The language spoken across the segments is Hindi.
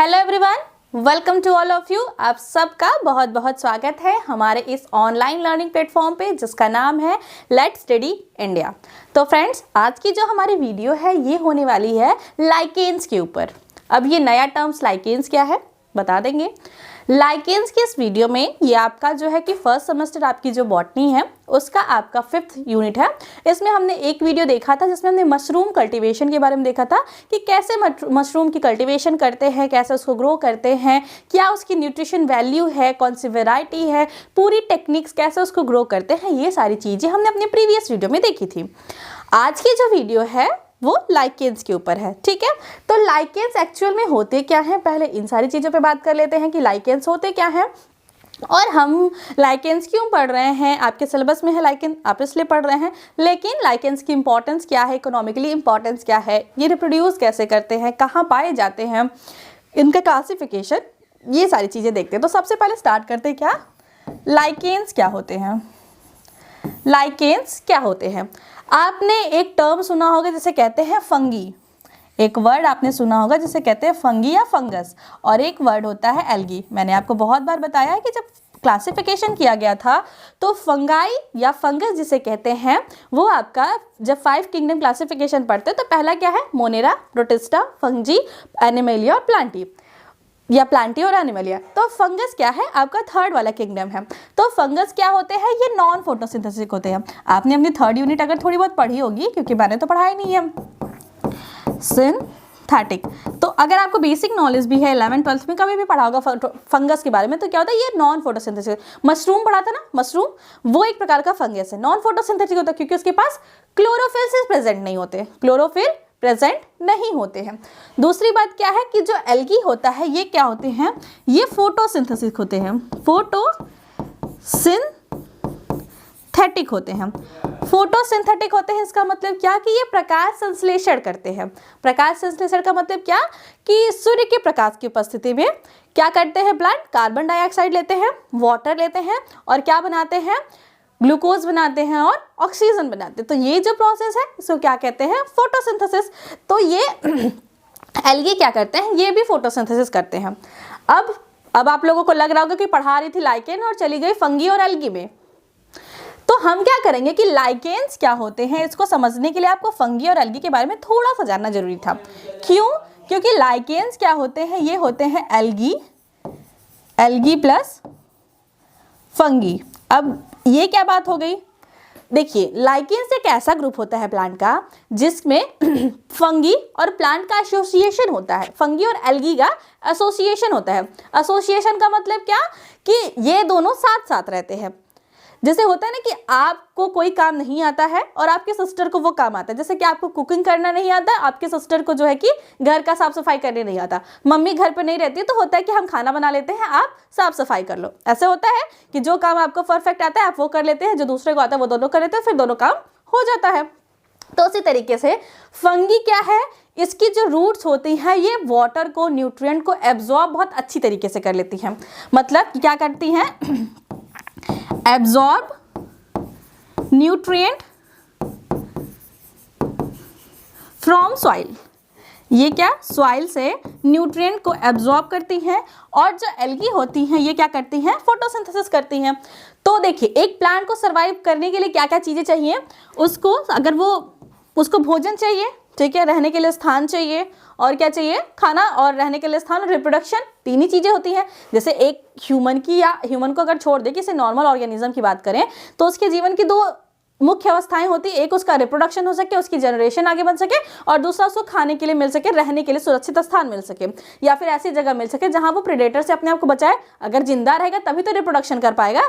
Hello everyone, welcome to all of you. आप सबका बहुत बहुत स्वागत है हमारे इस ऑनलाइन लर्निंग प्लेटफॉर्म पे जिसका नाम है लेट्स स्टडी इंडिया। तो फ्रेंड्स, आज की जो हमारी वीडियो है ये होने वाली है लाइकेन्स के ऊपर। अब ये नया टर्म्स लाइकेन्स क्या है बता देंगे। लाइकेन्स की इस वीडियो में ये आपका जो है कि फर्स्ट सेमेस्टर आपकी जो बॉटनी है उसका आपका 5th यूनिट है। इसमें हमने एक वीडियो देखा था जिसमें हमने मशरूम कल्टीवेशन के बारे में देखा था कि कैसे मशरूम की कल्टीवेशन करते हैं, कैसे उसको ग्रो करते हैं, क्या उसकी न्यूट्रिशन वैल्यू है, कौन सी वेराइटी है, पूरी टेक्निक्स कैसे उसको ग्रो करते हैं, ये सारी चीज़ें हमने अपने प्रीवियस वीडियो में देखी थी। आज की जो वीडियो है वो लाइकेन्स के ऊपर है, ठीक है। तो लाइकेन्स एक्चुअल में होते क्या हैं, पहले इन सारी चीज़ों पे बात कर लेते हैं कि लाइकेन्स होते क्या हैं और हम लाइकेन्स क्यों पढ़ रहे हैं। आपके सिलेबस में है लाइकेन, आप इसलिए पढ़ रहे हैं, लेकिन लाइकेन्स की इंपॉर्टेंस क्या है, इकोनॉमिकली इंपॉर्टेंस क्या है, ये रिप्रोड्यूस कैसे करते हैं, कहाँ पाए जाते हैं, इनका क्लासिफिकेशन, ये सारी चीज़ें देखते हैं। तो सबसे पहले स्टार्ट करते हैं क्या, लाइकेन्स क्या होते हैं। लाइकेन्स क्या होते हैं, आपने एक टर्म सुना होगा जिसे कहते हैं फंगी। एक वर्ड आपने सुना होगा जिसे कहते हैं फंगी या फंगस, और एक वर्ड होता है एल्गी। मैंने आपको बहुत बार बताया है कि जब क्लासिफिकेशन किया गया था तो फंगाई या फंगस जिसे कहते हैं वो आपका जब 5 किंगडम क्लासिफिकेशन पढ़ते तो पहला क्या है, मोनेरा, प्रोटिस्टा, फंजी, एनिमेलिया और प्लांटी, या प्लांटी और एनिमलिया। तो फंगस क्या है, आपका थर्ड वाला किंगडम है। तो फंगस क्या होते हैं, ये नॉन फोटोसिंथेसिस होते हैं। आपने अपनी 3rd यूनिट अगर थोड़ी बहुत पढ़ी होगी, क्योंकि मैंने तो पढ़ाई नहीं है, सिंथेटिक। तो अगर आपको बेसिक नॉलेज भी है 11th 12th में कभी भी पढ़ा होगा फंगस के बारे में, तो क्या होता है, ये नॉन फोटोसिंथेसिस। मशरूम पढ़ा था ना, मशरूम वो एक प्रकार का फंगस है, नॉन फोटोसिंथेटिक होता है क्योंकि उसके पास क्लोरोफिल प्रेजेंट नहीं होते, क्लोरोफिल प्रेजेंट नहीं होते हैं। दूसरी बात क्या है कि जो एल्गी होता है ये क्या होते हैं, ये फोटोसिंथेसिस होते हैं, फोटोसिंथेटिक होते हैं। फोटोसिंथेटिक होते हैं इसका मतलब क्या कि ये प्रकाश संश्लेषण करते हैं। प्रकाश संश्लेषण का मतलब क्या कि सूर्य के प्रकाश की उपस्थिति में क्या करते हैं प्लांट, कार्बन डाइऑक्साइड लेते हैं, वाटर लेते हैं और क्या बनाते हैं, ग्लूकोज बनाते हैं और ऑक्सीजन बनाते हैं। तो ये जो प्रोसेस है इसको क्या कहते हैं, फोटोसिंथेसिस। तो ये एल्गी क्या करते हैं, ये भी फोटोसिंथेसिस करते हैं। अब आप लोगों को लग रहा होगा कि पढ़ा रही थी लाइकेन और चली गई फंगी और एल्गी में। तो हम क्या करेंगे कि लाइकेन्स क्या होते हैं इसको समझने के लिए आपको फंगी और एल्गी के बारे में थोड़ा सा जानना जरूरी था। क्यों, क्योंकि लाइकेन्स क्या होते हैं, ये होते हैं एल्गी प्लस फंगी। अब ये क्या बात हो गई, देखिए लाइकेन्स एक ऐसा ग्रुप होता है प्लांट का जिसमें फंगी और प्लांट का एसोसिएशन होता है, फंगी और एल्गी का एसोसिएशन होता है। एसोसिएशन का मतलब क्या कि ये दोनों साथ साथ रहते हैं। जैसे होता है ना कि आपको कोई काम नहीं आता है और आपके सिस्टर को वो काम आता है, जैसे कि आपको कुकिंग करना नहीं आता, आपके सिस्टर को जो है कि घर का साफ सफाई करने नहीं आता, मम्मी घर पे नहीं रहती तो होता है कि हम खाना बना लेते हैं, आप साफ सफाई कर लो। ऐसे होता है कि जो काम आपको परफेक्ट आता है आप वो कर लेते हैं, जो दूसरे को आता है वो दोनों कर लेते हैं, फिर दोनों काम हो जाता है। तो उसी तरीके से फंगी क्या है, इसकी जो रूट्स होती हैं ये वाटर को, न्यूट्रिएंट को एब्जॉर्ब बहुत अच्छी तरीके से कर लेती हैं। मतलब क्या करती हैं, एब्जॉर्ब न्यूट्रिएंट फ्रॉम सॉइल। ये क्या, सॉइल से न्यूट्रिएंट को एब्जॉर्ब करती हैं। और जो एल्गी होती हैं ये क्या करती हैं, फोटोसिंथेसिस करती हैं। तो देखिए एक प्लांट को सरवाइव करने के लिए क्या क्या चीज़ें चाहिए उसको, अगर वो उसको भोजन चाहिए, ठीक है, रहने के लिए स्थान चाहिए, और क्या चाहिए, खाना और रहने के लिए स्थान और रिप्रोडक्शन, 3 ही चीज़ें होती हैं। जैसे एक ह्यूमन की, या ह्यूमन को अगर छोड़ दे, किसी नॉर्मल ऑर्गेनिज्म की बात करें तो उसके जीवन की 2 मुख्य अवस्थाएं होती है, एक उसका रिप्रोडक्शन हो सके, उसकी जनरेशन आगे बन सके, और दूसरा उसको खाने के लिए मिल सके, रहने के लिए सुरक्षित स्थान मिल सके, या फिर ऐसी जगह मिल सके जहां वो प्रेडेटर से अपने आप को बचाए। अगर जिंदा रहेगा तभी तो रिप्रोडक्शन कर पाएगा।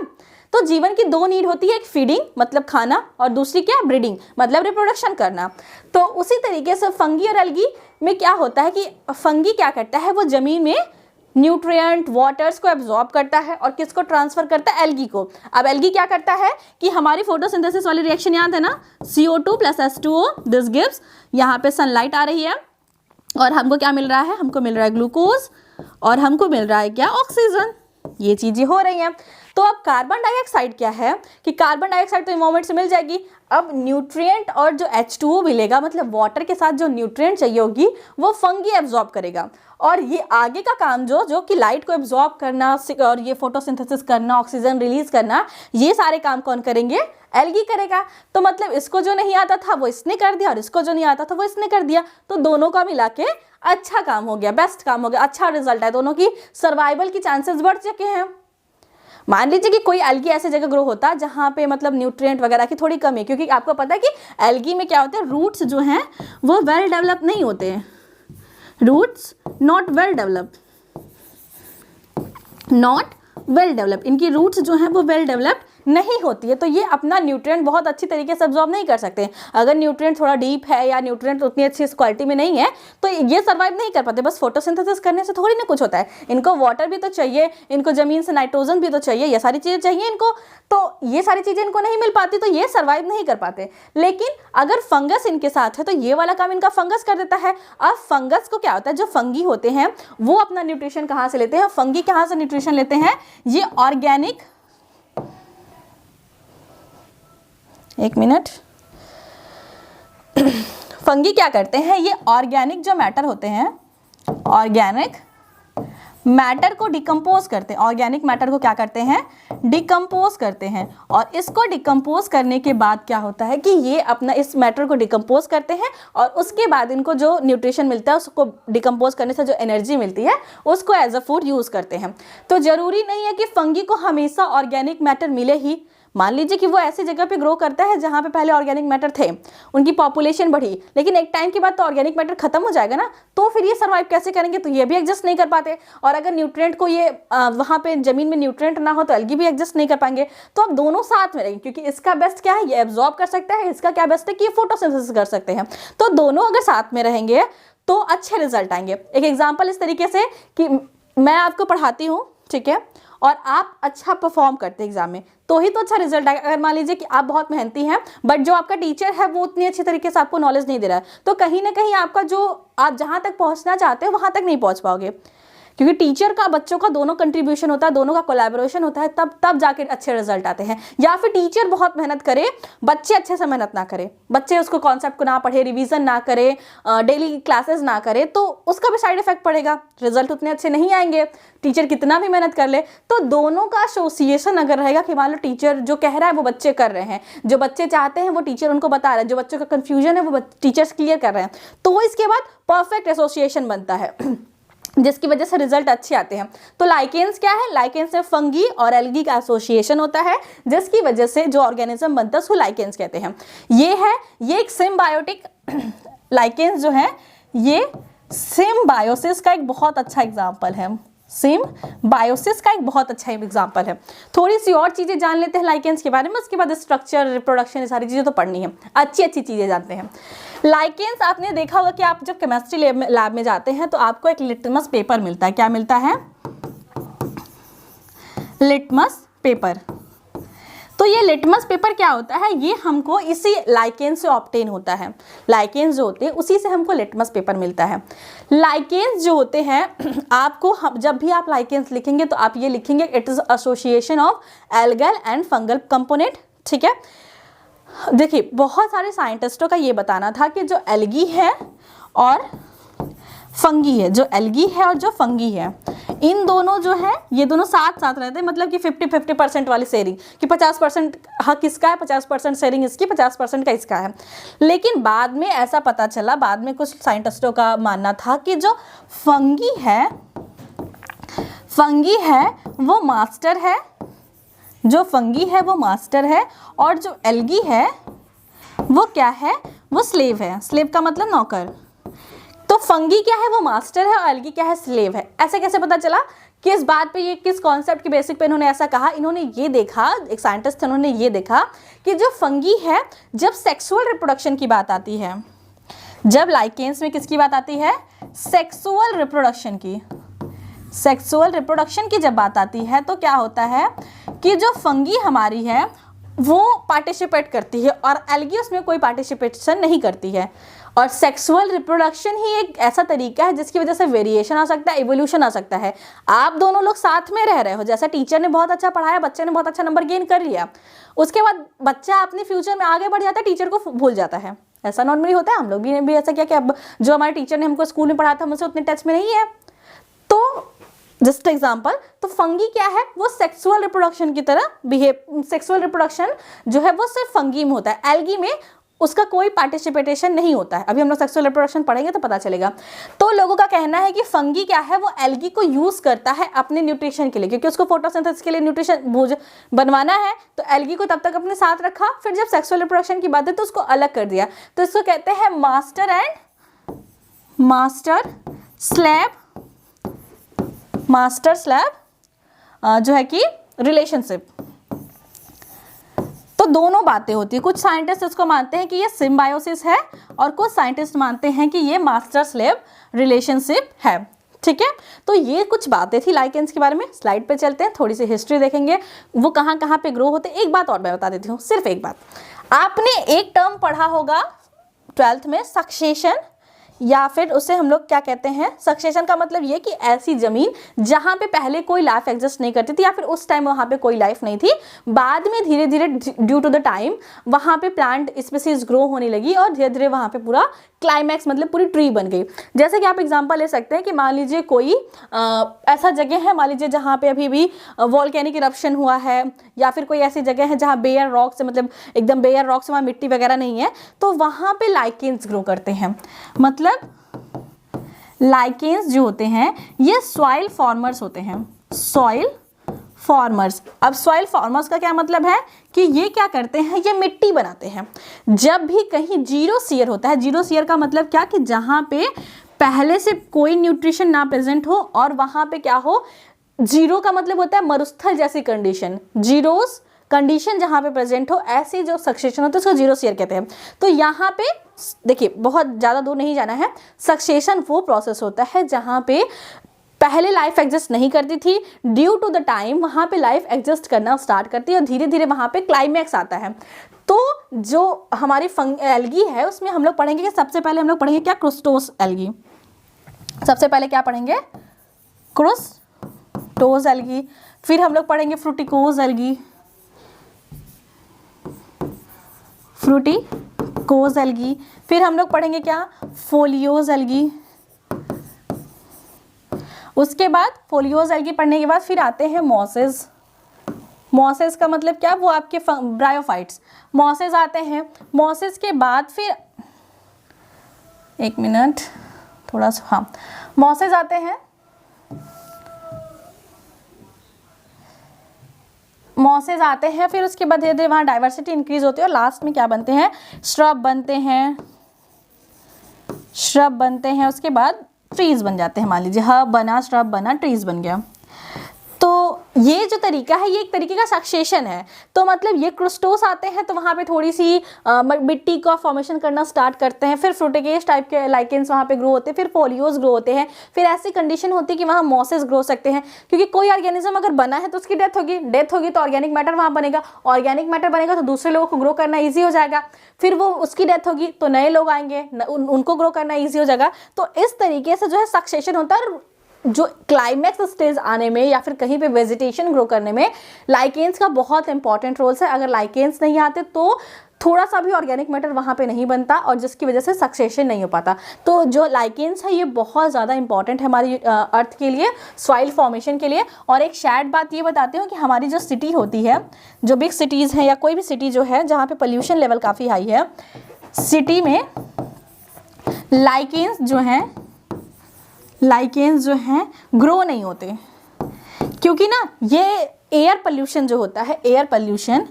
तो जीवन की 2 नीड होती है, एक फीडिंग मतलब खाना, और दूसरी क्या, ब्रीडिंग मतलब रिप्रोडक्शन करना। तो उसी तरीके से फंगी और एल्गी में क्या होता है कि फंगी क्या करता है, वो जमीन में न्यूट्रिएंट वाटर्स को एब्जॉर्ब करता है और किसको ट्रांसफर करता है, एल्गी को। अब एल्गी क्या करता है कि हमारी फोटोसिंथेसिस वाली रिएक्शन याद है ना, CO2 + H2O, दिस गिव्स, यहाँ पे सनलाइट आ रही है और हमको क्या मिल रहा है, हमको मिल रहा है ग्लूकोज और हमको मिल रहा है क्या, ऑक्सीजन। ये चीज़ें हो रही हैं। तो अब कार्बन डाइऑक्साइड क्या है कि कार्बन डाइऑक्साइड तो इन्वायरमेंट से मिल जाएगी, अब न्यूट्रिएंट और जो H2O मिलेगा मतलब वाटर के साथ जो न्यूट्रिएंट चाहिए होगी वो फंगी एब्जॉर्ब करेगा। और ये आगे का काम जो कि लाइट को एब्जॉर्ब करना और ये फोटोसिंथेसिस करना, ऑक्सीजन रिलीज करना, ये सारे काम कौन करेंगे? एल्गी करेगा। तो मतलब इसको जो नहीं आता था वो इसने कर दिया और इसको जो नहीं आता था वो इसने कर दिया, तो दोनों का मिला के अच्छा काम हो गया, बेस्ट काम हो गया, अच्छा रिजल्ट है, दोनों की सर्वाइवल की चांसेस बढ़ चुके हैं। मान लीजिए कि कोई एल्गी ऐसे जगह ग्रो होता जहाँ पे मतलब न्यूट्रिएंट वगैरह की थोड़ी कमी, क्योंकि आपको पता है कि एल्गी में क्या होता है, रूट्स जो हैं वो वेल डेवलप नहीं होते हैं, रूट्स नॉट वेल डेवलप, इनकी रूट्स जो हैं वो वेल डेवलप नहीं होती है, तो ये अपना न्यूट्रिएंट बहुत अच्छी तरीके से अब्जॉर्ब नहीं कर सकते। अगर न्यूट्रिएंट थोड़ा डीप है या न्यूट्रिएंट उतनी अच्छी क्वालिटी में नहीं है तो ये सर्वाइव नहीं कर पाते। बस फोटोसिंथेसिस करने से थोड़ी ना कुछ होता है, इनको वाटर भी तो चाहिए, इनको जमीन से नाइट्रोजन भी तो चाहिए, ये सारी चीज़ें चाहिए इनको, तो ये सारी चीज़ें इनको नहीं मिल पाती तो ये सर्वाइव नहीं कर पाते। लेकिन अगर फंगस इनके साथ है तो ये वाला काम इनका फंगस कर देता है। अब फंगस को क्या होता है, जो फंगी होते हैं वो अपना न्यूट्रिशन कहाँ से लेते हैं, फंगी कहाँ से न्यूट्रिशन लेते हैं, ये ऑर्गेनिक, एक मिनट, फंगी क्या करते हैं, ये ऑर्गेनिक जो मैटर होते हैं, ऑर्गेनिक मैटर को डिकम्पोज करते हैं, ऑर्गेनिक मैटर को क्या करते हैं, डिकम्पोज करते हैं। और इसको डिकम्पोज करने के बाद क्या होता है कि ये अपना इस मैटर को डिकम्पोज करते हैं और उसके बाद इनको जो न्यूट्रिशन मिलता है उसको डिकम्पोज करने से जो एनर्जी मिलती है उसको एज अ फूड यूज़ करते हैं। तो ज़रूरी नहीं है कि फंगी को हमेशा ऑर्गेनिक मैटर मिले ही। मान लीजिए कि वो ऐसी जगह पे ग्रो करता है जहाँ पे पहले ऑर्गेनिक मैटर थे, उनकी पॉपुलेशन बढ़ी, लेकिन एक टाइम के बाद तो ऑर्गेनिक मैटर खत्म हो जाएगा ना, तो फिर ये सर्वाइव कैसे करेंगे, तो ये भी एडजस्ट नहीं कर पाते। और अगर न्यूट्रिएंट को ये वहाँ पे जमीन में न्यूट्रिएंट ना हो तो एल्गी भी एडजस्ट नहीं कर पाएंगे। तो अब दोनों साथ में रहेंगे, क्योंकि इसका बेस्ट क्या है, ये एब्जॉर्ब कर सकता है, इसका क्या बेस्ट है कि ये फोटोसिंथेसिस कर सकते हैं। तो दोनों अगर साथ में रहेंगे तो अच्छे रिजल्ट आएंगे। एक एग्जाम्पल इस तरीके से कि मैं आपको पढ़ाती हूँ, ठीक है, और आप अच्छा परफॉर्म करते हैं एग्जाम में तो ही तो अच्छा रिजल्ट आएगा। अगर मान लीजिए कि आप बहुत मेहनती हैं बट जो आपका टीचर है वो उतनी अच्छी तरीके से आपको नॉलेज नहीं दे रहा है, तो कहीं ना कहीं आपका जो आप जहाँ तक पहुँचना चाहते हो वहाँ तक नहीं पहुँच पाओगे, क्योंकि टीचर का बच्चों का दोनों कंट्रीब्यूशन होता है, दोनों का कोलैबोरेशन होता है, तब जाके अच्छे रिजल्ट आते हैं। या फिर टीचर बहुत मेहनत करे, बच्चे अच्छे से मेहनत ना करे, बच्चे उसको कॉन्सेप्ट को ना पढ़े, रिवीजन ना करे, डेली क्लासेस ना करे, तो उसका भी साइड इफेक्ट पड़ेगा, रिजल्ट उतने अच्छे नहीं आएंगे, टीचर कितना भी मेहनत कर ले। तो दोनों का एसोसिएशन अगर रहेगा कि मान लो टीचर जो कह रहा है वो बच्चे कर रहे हैं, जो बच्चे चाहते हैं वो टीचर उनको बता रहा है, जो बच्चों का कन्फ्यूजन है वो टीचर्स क्लियर कर रहे हैं, तो इसके बाद परफेक्ट एसोसिएशन बनता है जिसकी वजह से रिजल्ट अच्छे आते हैं। तो लाइकेंस क्या है, लाइकेंस में फंगी और एल्गी का एसोसिएशन होता है जिसकी वजह से जो ऑर्गेनिज्म बनता है उसको लाइकेंस कहते हैं। ये एक सिम्बायोटिक लाइकेंस जो है ये सिम्बायोसिस का एक बहुत अच्छा एग्जाम्पल है, सिम्बायोसिस का एक बहुत अच्छा एग्जाम्पल है। थोड़ी सी और चीज़ें जान लेते हैं लाइकेंस के बारे में, उसके बाद स्ट्रक्चर, रिप्रोडक्शन, ये सारी चीज़ें तो पढ़नी है, अच्छी अच्छी चीज़ें जानते हैं। लाइकेंस आपने देखा होगा कि आप जब केमिस्ट्री लैब में जाते हैं तो आपको एक लिटमस पेपर मिलता है, क्या मिलता है, लिटमस पेपर। तो ये लिटमस पेपर क्या होता है, ये हमको इसी लाइकेंस से ऑब्टेन होता है, लाइकेंस जो होते हैं उसी से हमको लिटमस पेपर मिलता है। लाइकेंस जो होते हैं आपको जब भी आप लाइकेंस लिखेंगे तो आप ये लिखेंगे it is association of algal and fungal component, ठीक है। देखिए बहुत सारे साइंटिस्टों का ये बताना था कि जो एल्गी है और फंगी है, जो एल्गी है और जो फंगी है, इन दोनों जो है ये दोनों साथ साथ रहते हैं, मतलब कि 50-50% वाली शेयरिंग, कि 50% हक इसका है, 50% शेयरिंग इसकी, 50% का इसका है। लेकिन बाद में ऐसा पता चला, बाद में कुछ साइंटिस्टों का मानना था कि जो फंगी है वो मास्टर है, जो फंगी है वो मास्टर है, और जो एल्गी है वो क्या है, वो स्लेव है। स्लेव का मतलब नौकर। तो फंगी क्या है, वो मास्टर है, और एल्गी क्या है, स्लेव है। ऐसे कैसे पता चला, किस बात पे, ये किस कॉन्सेप्ट के बेसिक पे इन्होंने ऐसा कहा, इन्होंने ये देखा, एक साइंटिस्ट थे, उन्होंने ये देखा कि जो फंगी है, जब सेक्सुअल रिप्रोडक्शन की बात आती है, जब लाइकेंस में किसकी बात आती है, सेक्सुअल रिप्रोडक्शन की जब बात आती है तो क्या होता है कि जो फंगी हमारी है वो पार्टिसिपेट करती है और एल्गी उसमें कोई पार्टिसिपेशन नहीं करती है। और सेक्सुअल रिप्रोडक्शन ही एक ऐसा तरीका है जिसकी वजह से वेरिएशन आ सकता है, इवोल्यूशन आ सकता है। आप दोनों लोग साथ में रह रहे हो, जैसा टीचर ने बहुत अच्छा पढ़ाया, बच्चे ने बहुत अच्छा नंबर गेन कर लिया, उसके बाद बच्चा अपने फ्यूचर में आगे बढ़ जाता है, टीचर को भूल जाता है। ऐसा नॉर्मली होता है, हम लोग भी ऐसा किया कि अब जो हमारे टीचर ने हमको स्कूल में पढ़ाया था हमसे उतने टच में नहीं है। तो जस्ट एग्जाम्पल, तो फंगी क्या है, वो सेक्सुअल रिप्रोडक्शन की तरह बिहेव, सेक्सुअल रिप्रोडक्शन जो है वो सिर्फ फंगी में होता है, एल्गी में उसका कोई पार्टिसिपेटेशन नहीं होता है। अभी हम लोग सेक्सुअल रिप्रोडक्शन पढ़ेंगे तो पता चलेगा। तो लोगों का कहना है कि फंगी क्या है, वो एल्गी को यूज करता है अपने न्यूट्रिशन के लिए, क्योंकि उसको फोटोसिंथेसिस के लिए न्यूट्रिशन भोजन बनवाना है, तो एल्गी को तब तक अपने साथ रखा, फिर जब सेक्सुअल रिप्रोडक्शन की बात है तो उसको अलग कर दिया। तो इसको कहते हैं मास्टर स्लेव जो है कि रिलेशनशिप। तो दोनों बातें होती है, कुछ साइंटिस्ट इसको मानते हैं कि ये सिम्बायोसिस है और कुछ साइंटिस्ट मानते हैं कि ये मास्टर स्लेव रिलेशनशिप है। ठीक है, तो ये कुछ बातें थी लाइकेंस के बारे में। स्लाइड पे चलते हैं, थोड़ी सी हिस्ट्री देखेंगे, वो कहाँ कहाँ पे ग्रो होते हैं। एक बात और मैं बता देती हूँ, सिर्फ एक बात, आपने एक टर्म पढ़ा होगा 12th में, सक्सेशन, या फिर उसे हम लोग क्या कहते हैं, सक्सेशन का मतलब ये कि ऐसी जमीन जहां पे पहले कोई लाइफ एग्जिस्ट नहीं करती थी, या फिर उस टाइम वहां पे कोई लाइफ नहीं थी, बाद में धीरे धीरे ड्यू टू द टाइम वहां पे प्लांट स्पीसीज ग्रो होने लगी और धीरे धीरे वहां पे पूरा क्लाइमैक्स मतलब पूरी ट्री बन गई। जैसे कि आप एग्जांपल ले सकते हैं कि मान लीजिए कोई ऐसा जगह है, मान लीजिए जहाँ पे अभी भी वॉल्केनिक इरप्शन हुआ है, या फिर कोई ऐसी जगह है जहाँ बेयर रॉक से, मतलब एकदम बेयर रॉक से वहाँ मिट्टी वगैरह नहीं है, तो वहाँ पे लाइकेंस ग्रो करते हैं। मतलब लाइकेंस जो होते हैं ये सॉइल फॉर्मर्स होते हैं, सॉइल फॉर्मर्स। अब सॉइल फॉर्मर्स का क्या मतलब है कि ये क्या करते हैं, ये मिट्टी बनाते हैं। जब भी कहीं जीरो सीयर होता है, जीरो सीयर का मतलब क्या कि जहां पे पहले से कोई न्यूट्रिशन ना प्रेजेंट हो और वहां पे क्या हो, जीरो का मतलब होता है मरुस्थल जैसी कंडीशन, जीरोस कंडीशन जहां पे प्रेजेंट हो, ऐसी जो सक्सेशन होता है उसको जीरो सीयर कहते हैं। तो यहाँ पे देखिए बहुत ज़्यादा दूर नहीं जाना है, सक्सेशन वो प्रोसेस होता है जहाँ पे पहले लाइफ एग्जिस्ट नहीं करती थी, ड्यू टू द टाइम वहाँ पे लाइफ एग्जिस्ट करना स्टार्ट करती है और धीरे धीरे वहाँ पे क्लाइमैक्स आता है। तो जो हमारी एल्गी है उसमें हम लोग पढ़ेंगे कि सबसे पहले हम लोग पढ़ेंगे क्या, क्रुस्टोस एल्गी। सबसे पहले क्या पढ़ेंगे, क्रुस्टोस एल्गी, फिर हम लोग पढ़ेंगे फ्रूटिकोज एल्गी, फ्रूटिकोज एल्गी, फिर हम लोग पढ़ेंगे क्या, फोलियोज एल्गी। उसके बाद फोलियोज एल्गी पढ़ने के बाद फिर आते हैं मॉसेस। मॉसेस का मतलब क्या, वो आपके ब्रायोफाइट्स, मॉसेस आते हैं। मॉसेस के बाद फिर एक मिनट थोड़ा सा, हाँ मॉसेस आते हैं, मॉसेस आते हैं, फिर उसके बाद धीरे धीरे वहाँ डाइवर्सिटी इंक्रीज होती है और लास्ट में क्या बनते हैं, श्रब बनते हैं, श्रब बनते हैं, उसके बाद ट्रीज बन जाते हैं। मान लीजिए हब बना, श्रब बना, ट्रीज बन गया। तो ये जो तरीका है ये एक तरीके का सक्सेशन है। तो मतलब ये क्रुस्टोस आते हैं तो वहाँ पे थोड़ी सी मिट्टी का फॉर्मेशन करना स्टार्ट करते हैं, फिर फ्रूटिकेज टाइप के लाइकेंस वहाँ पे ग्रो होते हैं, फिर फोलियोज ग्रो होते हैं, फिर ऐसी कंडीशन होती है कि वहाँ मॉसेस ग्रो सकते हैं, क्योंकि कोई ऑर्गेनिज्म अगर बना है तो उसकी डेथ होगी, डेथ होगी तो ऑर्गेनिक मैटर वहाँ बनेगा, ऑर्गेनिक मैटर बनेगा तो दूसरे लोगों को ग्रो करना ईजी हो जाएगा, फिर वो उसकी डेथ होगी तो नए लोग आएंगे, उनको ग्रो करना ईजी हो जाएगा। तो इस तरीके से जो है सक्सेशन होता है। जो क्लाइमैक्स स्टेज आने में या फिर कहीं पे वेजिटेशन ग्रो करने में लाइकेंस का बहुत इंपॉर्टेंट रोल है। अगर लाइकेंस नहीं आते तो थोड़ा सा भी ऑर्गेनिक मैटर वहाँ पे नहीं बनता और जिसकी वजह से सक्सेशन नहीं हो पाता। तो जो लाइकेंस है ये बहुत ज़्यादा इंपॉर्टेंट है हमारी अर्थ के लिए, सॉइल फॉर्मेशन के लिए। और एक सैड बात ये बताती हूँ कि हमारी जो सिटी होती है, जो बिग सिटीज़ हैं या कोई भी सिटी जो है जहाँ पे पोल्यूशन लेवल काफ़ी हाई है, सिटी में लाइकेंस जो हैं ग्रो नहीं होते, क्योंकि ना ये एयर पोल्यूशन जो होता है, एयर पोल्यूशन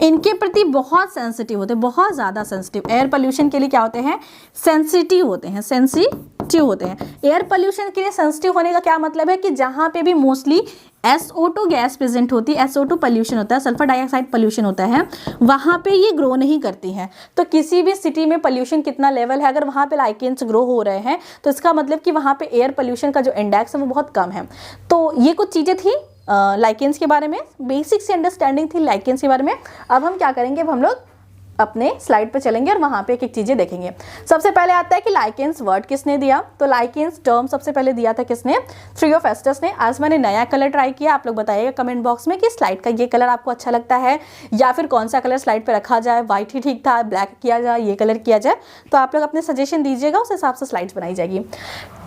इनके प्रति बहुत सेंसिटिव होते हैं, बहुत ज़्यादा सेंसिटिव। एयर पोल्यूशन के लिए क्या होते हैं, सेंसिटिव होते हैं, सेंसिटिव होते हैं। एयर पोल्यूशन के लिए सेंसिटिव होने का क्या मतलब है कि जहाँ पे भी मोस्टली SO2 गैस प्रेजेंट होती है, SO2 पोल्यूशन होता है, सल्फर डाइऑक्साइड पोल्यूशन होता है, वहाँ पे ये ग्रो नहीं करती हैं। तो किसी भी सिटी में पोल्यूशन कितना लेवल है, अगर वहाँ पे लाइकेंस ग्रो हो रहे हैं तो इसका मतलब कि वहाँ पे एयर पोल्यूशन का जो इंडेक्स है वो बहुत कम है। तो ये कुछ चीज़ें थी लाइकेंस के बारे में, बेसिक सी अंडरस्टैंडिंग थी लाइकेंस के बारे में। अब हम क्या करेंगे, अब हम लोग अपने स्लाइड पे चलेंगे और वहाँ पे एक एक चीज़ें देखेंगे। सबसे पहले आता है कि लाइकेंस वर्ड किसने दिया, तो लाइकेंस टर्म सबसे पहले दिया था किसने, थ्रियोफेस्टस ने। आज मैंने नया कलर ट्राई किया, आप लोग बताइएगा कमेंट बॉक्स में कि स्लाइड का ये कलर आपको अच्छा लगता है या फिर कौन सा कलर स्लाइड पे रखा जाए, व्हाइट ही ठीक था, ब्लैक किया जाए, ये कलर किया जाए। तो आप लोग अपने सजेशन दीजिएगा, उस हिसाब से स्लाइड्स बनाई जाएगी।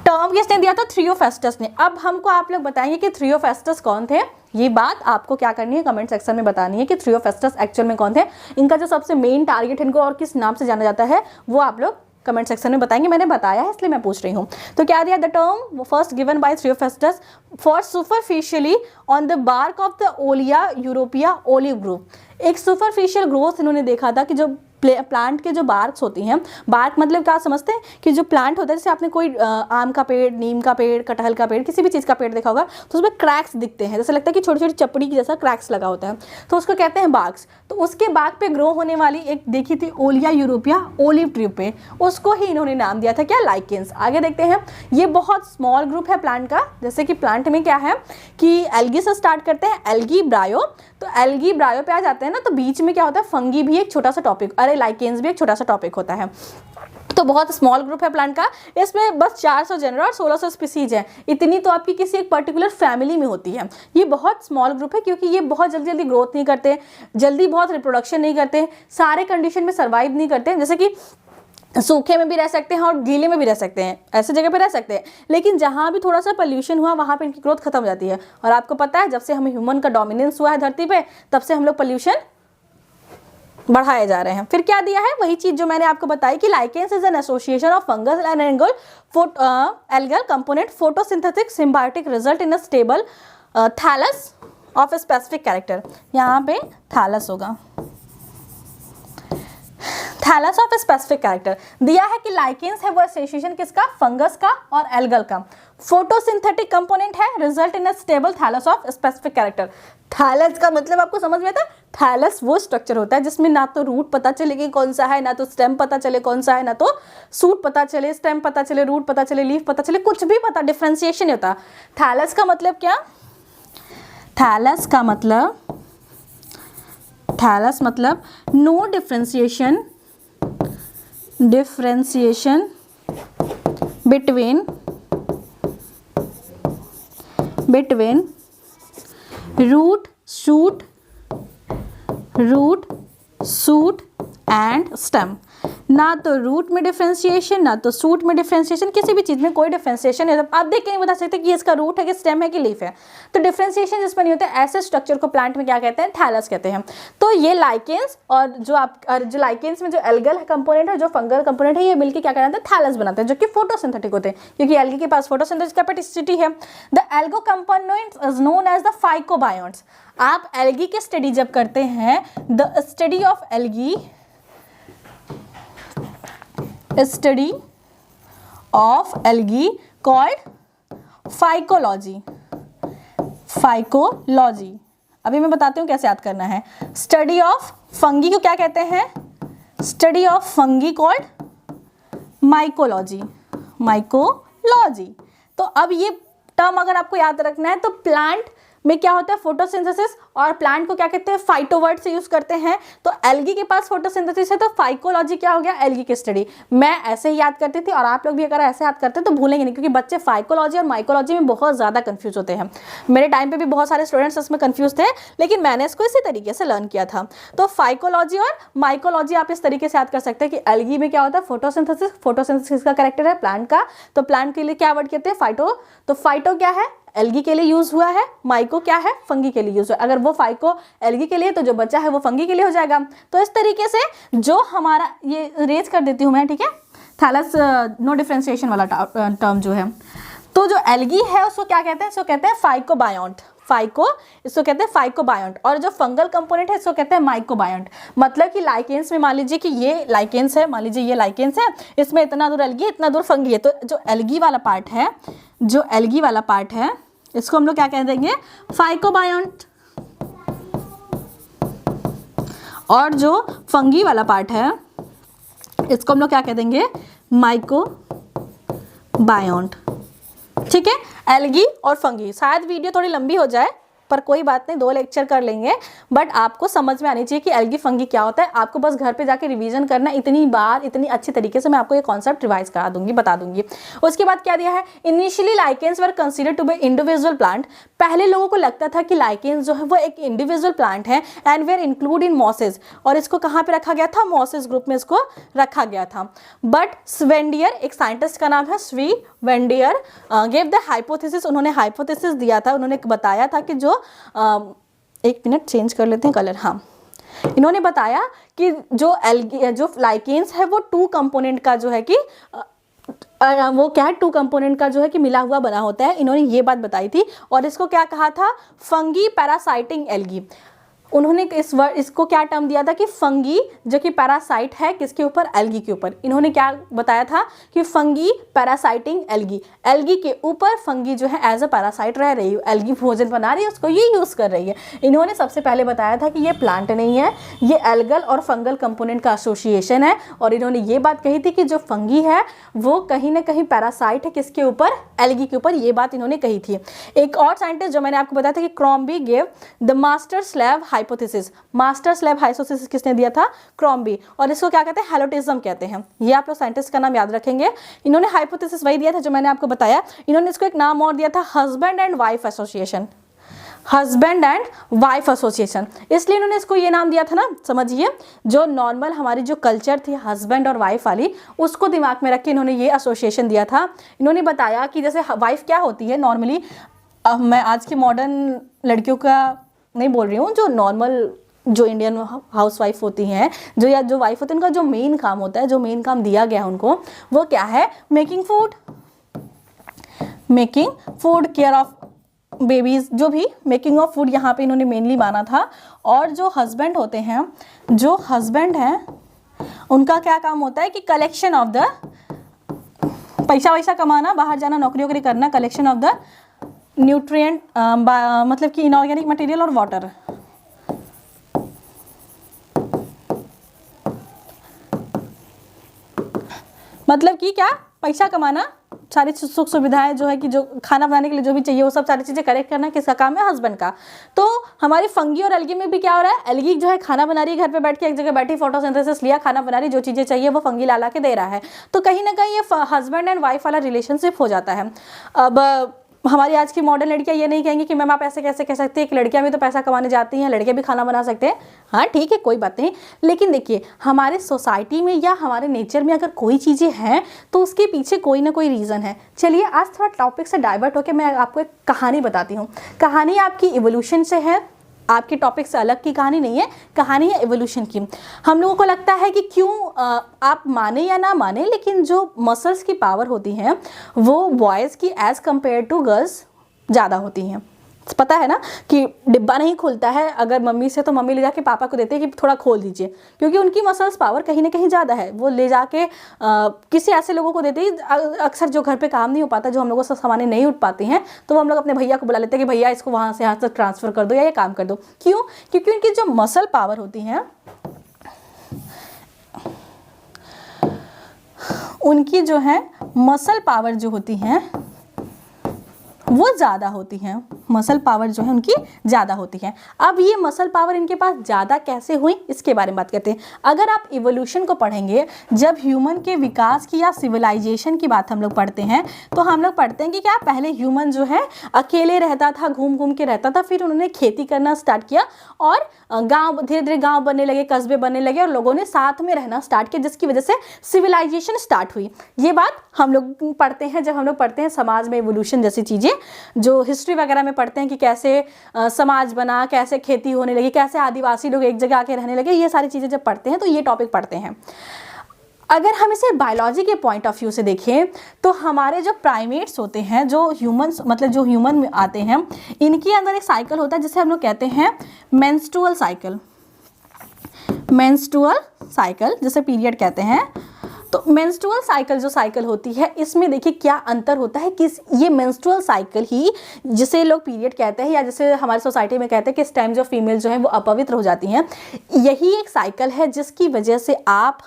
टर्म किसने दिया था, थ्रियोफेस्टस ने। अब हमको आप लोग बताएंगे कि थ्रियोफेस्टस कौन थे। ये बात आपको क्या करनी है, कमेंट सेक्शन में बतानी है कि थ्रियोफेस्टस एक्चुअल में कौन थे, इनका जो सबसे मेन टारगेट इनको और किस नाम से जाना जाता है वो आप लोग कमेंट सेक्शन में बताएंगे। मैंने बताया है इसलिए मैं पूछ रही हूँ। तो क्या दिया, the term first given by Theophrastus for superficially on the bark of the Olea europaea olive group. एक सुपरफिशियल ग्रोथ इन्होंने देखा था कि जो प्लांट के जो बार्क्स होती हैं, बार्क मतलब क्या समझते हैं कि जो प्लांट होता है, जैसे आपने कोई आम का पेड़, नीम का पेड़, कटहल का पेड़, किसी भी चीज़ का पेड़ देखा होगा तो उसमें क्रैक्स दिखते हैं, जैसे लगता है कि छोटी छोटी चपड़ी की जैसा क्रैक्स लगा होता है, तो उसको कहते हैं बार्क्स। तो उसके बार्क पे ग्रो होने वाली एक देखी थी ओलिया यूरोपिया ओलिव ट्री पे, उसको ही इन्होंने नाम दिया था क्या, लाइकेंस। आगे देखते हैं, ये बहुत स्मॉल ग्रुप है प्लांट का। जैसे कि प्लांट में क्या है कि एल्गी से स्टार्ट करते हैं, एल्गी ब्रायो, तो एल्गी ब्रायो पे आ जाते हैं ना, तो बीच में क्या होता है, फंगी भी एक छोटा सा टॉपिक, अरे लाइकेंस भी एक छोटा सा टॉपिक होता है। तो बहुत स्मॉल ग्रुप है प्लांट का, इसमें बस 400 जनर और 1600 स्पीसीज है। इतनी तो आपकी किसी एक पर्टिकुलर फैमिली में होती है। ये बहुत स्मॉल ग्रुप है क्योंकि ये बहुत जल्दी जल्दी ग्रोथ नहीं करते, जल्दी बहुत रिप्रोडक्शन नहीं करते, सारे कंडीशन में सर्वाइव नहीं करते। जैसे कि सूखे में भी रह सकते हैं और गीले में भी रह सकते हैं, ऐसे जगह पे रह सकते हैं, लेकिन जहाँ भी थोड़ा सा पोल्यूशन हुआ वहाँ पे इनकी ग्रोथ खत्म हो जाती है। और आपको पता है जब से हम ह्यूमन का डोमिनेंस हुआ है धरती पे, तब से हम लोग पोल्यूशन बढ़ाए जा रहे हैं। फिर क्या दिया है, वही चीज जो मैंने आपको बताई कि lichens is an association of fungus and algal component photosynthetic symbiotic result in a stable thallus of a specific character. यहाँ पे थैलस होगा, thallus of a specific character दिया है कि लाइकेंस है वो एसोसिएशन किसका, फंगस का और एल्गल का। फोटोसिंथेटिक कंपोनेंट है, result in a stable thallus of specific character. Thallus का मतलब आपको समझ में आता है, थैलस वो स्ट्रक्चर होता है जिसमें ना तो रूट पता चले कि कौन सा है, ना तो स्टेम पता चले कौन सा है, ना तो सूट पता चले, स्टेम पता चले, रूट पता चले, लीफ पता चले, कुछ भी पता, डिफ्रेंसिएशन नहीं होता। थैलस का मतलब क्या, थैलस का मतलब, थैलस मतलब no differentiation between root, shoot and stem. ना तो रूट में डिफ्रेंशिएशन, ना तो सूट में डिफ्रेंशिएशन, किसी भी चीज़ में कोई डिफ्रेंशिएशन नहीं होता। आप देख के नहीं बता सकते कि इसका रूट है कि स्टेम है कि लीफ है, तो डिफ्रेंशिएशन जिसमें नहीं होता, ऐसे स्ट्रक्चर को प्लांट में क्या कहते हैं, थैलस कहते हैं। तो ये लाइकेंस और जो लाइकेंस में जो एल्गल कंपोनेंट है, जो फंगल कंपोनेंट है, ये मिलकर क्या कहते हैं, थैलस बनाते हैं, जो कि फोटोसिंथेटिक होते हैं, क्योंकि एल्गी के पास फोटोसिंथेसिस कैपेसिटी है। The algal components is known as the phycobionts. आप एल्गी की स्टडी जब करते हैं, the study of algae, study of algae called phycology. Phycology अभी मैं बताती हूँ कैसे याद करना है। स्टडी ऑफ फंगी को क्या कहते हैं, study of fungi called mycology, mycology. तो अब ये टर्म अगर आपको याद रखना है तो प्लांट में क्या होता है, फोटोसिंथेसिस, और प्लांट को क्या कहते हैं, फाइटोवर्ड से यूज करते हैं। तो एल्गी के पास फोटोसिंथेसिस है, तो फाइकोलॉजी क्या हो गया, एल्गी की स्टडी। मैं ऐसे ही याद करती थी और आप लोग भी अगर ऐसे याद करते हैं तो भूलेंगे नहीं, क्योंकि बच्चे फाइकोलॉजी और माइकोलॉजी में बहुत ज़्यादा कंफ्यूज होते हैं। मेरे टाइम पे भी बहुत सारे स्टूडेंट्स इसमें कंफ्यूज थे, लेकिन मैंने इसको इसी तरीके से लर्न किया था। तो फाइकोलॉजी और माइकोलॉजी आप इस तरीके से याद कर सकते हैं कि एल्गी में क्या होता है, फोटोसिंथेसिस, फोटोसिंथेसिस का कैरेक्टर है प्लांट का, तो प्लांट के लिए क्या वर्ड कहते हैं, फाइटो। तो फाइटो क्या है, एल्गी के लिए यूज हुआ है, माइको क्या है, फंगी के लिए यूज हुआ है। अगर वो फाइको एल्गी के लिए, तो जो बच्चा है वो फंगी के लिए हो जाएगा। तो इस तरीके से जो हमारा ये रेज कर देती हूँ मैं, ठीक है, थैलस नो डिफ्रेंशिएशन वाला टर्म जो है, तो जो एल्गी है उसको क्या कहते हैं, इसको कहते हैं फाइकोबायोन्ट, इसको कहते हैं फाइकोबायोन्ट। और जो फंगल कंपोनेंट है इसको कहते हैं माइकोबायोन्ट। मतलब कि लाइकेंस में मान लीजिए कि ये लाइकेंस है, मान लीजिए ये लाइकेंस है, इसमें इतना दूर एल्गी, इतना दूर फंगी है, तो जो एल्गी वाला पार्ट है, जो एल्गी वाला पार्ट है, इसको हम लोग क्या कह देंगे, फाइकोबायोन्ट। और जो फंगी वाला पार्ट है इसको हम लोग क्या कह देंगे, माइकोबायोन्ट। ठीक है, एल्गी और फंगी। शायद वीडियो थोड़ी लंबी हो जाए, पर कोई बात नहीं, 2 लेक्चर कर लेंगे, बट आपको समझ में आनी चाहिए कि एल्गी फंगी क्या होता है। आपको बस घर पे जाके रिवीजन करना, इतनी बार इतनी अच्छी तरीके से मैं आपको ये कॉन्सेप्ट रिवाइज करा दूंगी, बता दूंगी। उसके बाद क्या दिया है, initially lichens were considered to be individual plant. पहले लोगों को लगता था कि लाइकेंस जो है वो एक इंडिविजुअल प्लांट है, and were include in mosses, और इसको कहाँ पे रखा गया था, मॉसेस ग्रुप में इसको रखा गया था। बट स्वेंडियर, एक साइंटिस्ट का नाम है स्वेंडियर, गेव द हाइपोथेसिस, उन्होंने हाइपोथेसिस दिया था, उन्होंने बताया था कि जो एक मिनट चेंज कर लेते हैं कलर, हाँ, इन्होंने बताया कि जो एल्गी जो लाइकेंस है वो 2 कंपोनेंट का जो है कि वो क्या है, 2 कंपोनेंट का जो है कि मिला हुआ बना होता है। इन्होंने ये बात बताई थी, और इसको क्या कहा था, फंगी पैरासाइटिंग एल्गी। उन्होंने इसको क्या टर्म दिया था कि फंगी जो कि पैरासाइट है किसके ऊपर, एल्गी के ऊपर। इन्होंने क्या बताया था कि फंगी पैरासाइटिंग एल्गी, एल्गी के ऊपर फंगी जो है एज अ पैरासाइट रह रही है, एल्गी भोजन बना रही है, उसको ये यूज़ कर रही है। इन्होंने सबसे पहले बताया था कि ये प्लांट नहीं है, ये एल्गल और फंगल कंपोनेंट का एसोसिएशन है। और इन्होंने ये बात कही थी कि जो फंगी है वो कहीं ना कहीं पैरासाइट है किसके ऊपर, एल्गी के ऊपर, ये बात इन्होंने कही थी। एक और साइंटिस्ट जो मैंने आपको बताया था कि Crombie gave the master slab hypothesis, master slab hypothesis किसने दिया था, क्रॉम्बी, और इसको क्या कहते हैं, हेलोटिज्म कहते हैं। ये आप लोग साइंटिस्ट का नाम याद रखेंगे। इन्होंने हाइपोथेसिस वही दिया था जो मैंने आपको बताया। इन्होंने इसको एक नाम और दिया था, husband and wife association, husband and wife association. इसलिए इन्होंने इसको ये नाम दिया था ना, समझिए, जो नॉर्मल हमारी जो कल्चर थी हस्बैंड और वाइफ वाली, उसको दिमाग में रख के इन्होंने ये एसोसिएशन दिया था। इन्होंने बताया कि जैसे वाइफ क्या होती है नॉर्मली, मैं आज के मॉडर्न लड़कियों का नहीं बोल रही हूँ, जो नॉर्मल जो इंडियन हाउस वाइफ होती हैं, जो वाइफ होती है, उनका जो मेन काम होता है, जो मेन काम दिया गया है उनको, वो क्या है, making food, care of babies, जो भी मेकिंग ऑफ फूड यहाँ पे इन्होंने मेनली माना था। और जो हस्बैंड होते हैं, जो हस्बैंड हैं, उनका क्या काम होता है कि कलेक्शन ऑफ द, पैसा वैसा कमाना, बाहर जाना, नौकरी वोकरी करना, कलेक्शन ऑफ द न्यूट्रिएंट, मतलब कि इनऑर्गेनिक मटेरियल और वाटर। मतलब कि क्या, पैसा कमाना, सारी सुख सुविधाएं जो है कि जो खाना बनाने के लिए जो भी चाहिए वो सब सारी चीज़ें कलेक्ट करना किसका काम है, हस्बैंड का। तो हमारी फंगी और एल्गी में भी क्या हो रहा है, एल्गी जो है खाना बना रही है, घर पे बैठ के एक जगह बैठी, फोटोसिंथेसिस लिया, खाना बना रही, जो चीज़ें चाहिए वो फंगी ला के दे रहा है। तो कहीं ना कहीं ये हस्बैंड एंड वाइफ वाला रिलेशनशिप हो जाता है। अब हमारी आज की मॉडर्न लड़कियां ये नहीं कहेंगी कि मैम आप ऐसे कैसे कह सकते हैं, एक लड़कियां भी तो पैसा कमाने जाती हैं, लड़के भी खाना बना सकते हैं। हाँ ठीक है, कोई बात नहीं, लेकिन देखिए हमारे सोसाइटी में या हमारे नेचर में अगर कोई चीज़ें हैं तो उसके पीछे कोई ना कोई रीज़न है। चलिए आज थोड़ा टॉपिक से डाइवर्ट होकर मैं आपको एक कहानी बताती हूँ। कहानी आपकी इवोल्यूशन से है, आपके टॉपिक से अलग की कहानी नहीं है, कहानी है एवोल्यूशन की। हम लोगों को लगता है कि क्यों आप माने या ना माने, लेकिन जो मसल्स की पावर होती हैं वो बॉयज़ की एज़ कम्पेयर टू गर्ल्स ज़्यादा होती हैं। पता है ना कि डिब्बा नहीं खुलता है अगर मम्मी से, तो मम्मी ले जाके पापा को देते हैं कि थोड़ा खोल दीजिए, क्योंकि उनकी मसल्स पावर कहीं ना कहीं ज़्यादा है। वो ले जाके किसी ऐसे लोगों को देते हैं, अक्सर जो घर पे काम नहीं हो पाता, जो हम लोगों से सामान्य नहीं उठ पाते हैं, तो वो हम लोग अपने भैया को बुला लेते हैं कि भैया इसको वहाँ से यहाँ तक ट्रांसफ़र कर दो या ये काम कर दो। क्यों? क्योंकि उनकी जो मसल पावर होती हैं, उनकी जो है मसल पावर जो होती हैं वो ज़्यादा होती हैं, मसल पावर जो है उनकी ज़्यादा होती है। अब ये मसल पावर इनके पास ज़्यादा कैसे हुई, इसके बारे में बात करते हैं। अगर आप इवोल्यूशन को पढ़ेंगे, जब ह्यूमन के विकास की या सिविलाइजेशन की बात हम लोग पढ़ते हैं, तो हम लोग पढ़ते हैं कि क्या पहले ह्यूमन जो है अकेले रहता था, घूम घूम के रहता था, फिर उन्होंने खेती करना स्टार्ट किया और गाँव, धीरे धीरे गाँव बनने लगे, कस्बे बनने लगे और लोगों ने साथ में रहना स्टार्ट किया, जिसकी वजह से सिविलाइजेशन स्टार्ट हुई। ये बात हम लोग पढ़ते हैं जब हम लोग पढ़ते हैं समाज में इवोल्यूशन जैसी चीज़ें, जो हिस्ट्री वगैरह में पढ़ते हैं कि कैसे समाज बना, कैसे खेती होने लगी, कैसे आदिवासी लोग एक जगह आके रहने लगे, ये सारी चीज़ें जब पढ़ते हैं तो ये टॉपिक पढ़ते हैं। अगर हम इसे बायोलॉजी के पॉइंट ऑफ व्यू से देखें तो हमारे जो प्राइमेट्स होते हैं, जो ह्यूमंस मतलब जो ह्यूमन में आते हैं, इनके अंदर एक साइकिल होता है जिसे हम लोग कहते हैं मेंस्ट्रुअल साइकिल। मेंस्ट्रुअल साइकिल जैसे पीरियड कहते हैं, तो मेंस्ट्रुअल साइकिल जो साइकिल होती है, इसमें देखिए क्या अंतर होता है कि ये मेंस्ट्रुअल साइकिल ही, जिसे लोग पीरियड कहते हैं या जिसे हमारी सोसाइटी में कहते हैं कि इस टाइम जो फीमेल जो है वो अपवित्र हो जाती हैं, यही एक साइकिल है जिसकी वजह से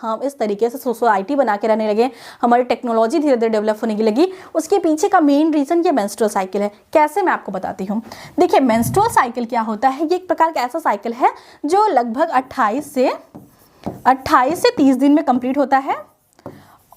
हम इस तरीके से सोसाइटी बना के रहने लगे, हमारी टेक्नोलॉजी धीरे धीरे डेवलप होने की लगी। उसके पीछे का मेन रीजन ये मेंस्ट्रुअल साइकिल है। कैसे, मैं आपको बताती हूँ। देखिए मेंस्ट्रुअल साइकिल क्या होता है, ये एक प्रकार का ऐसा साइकिल है जो लगभग 28 से 30 दिन में कंप्लीट होता है।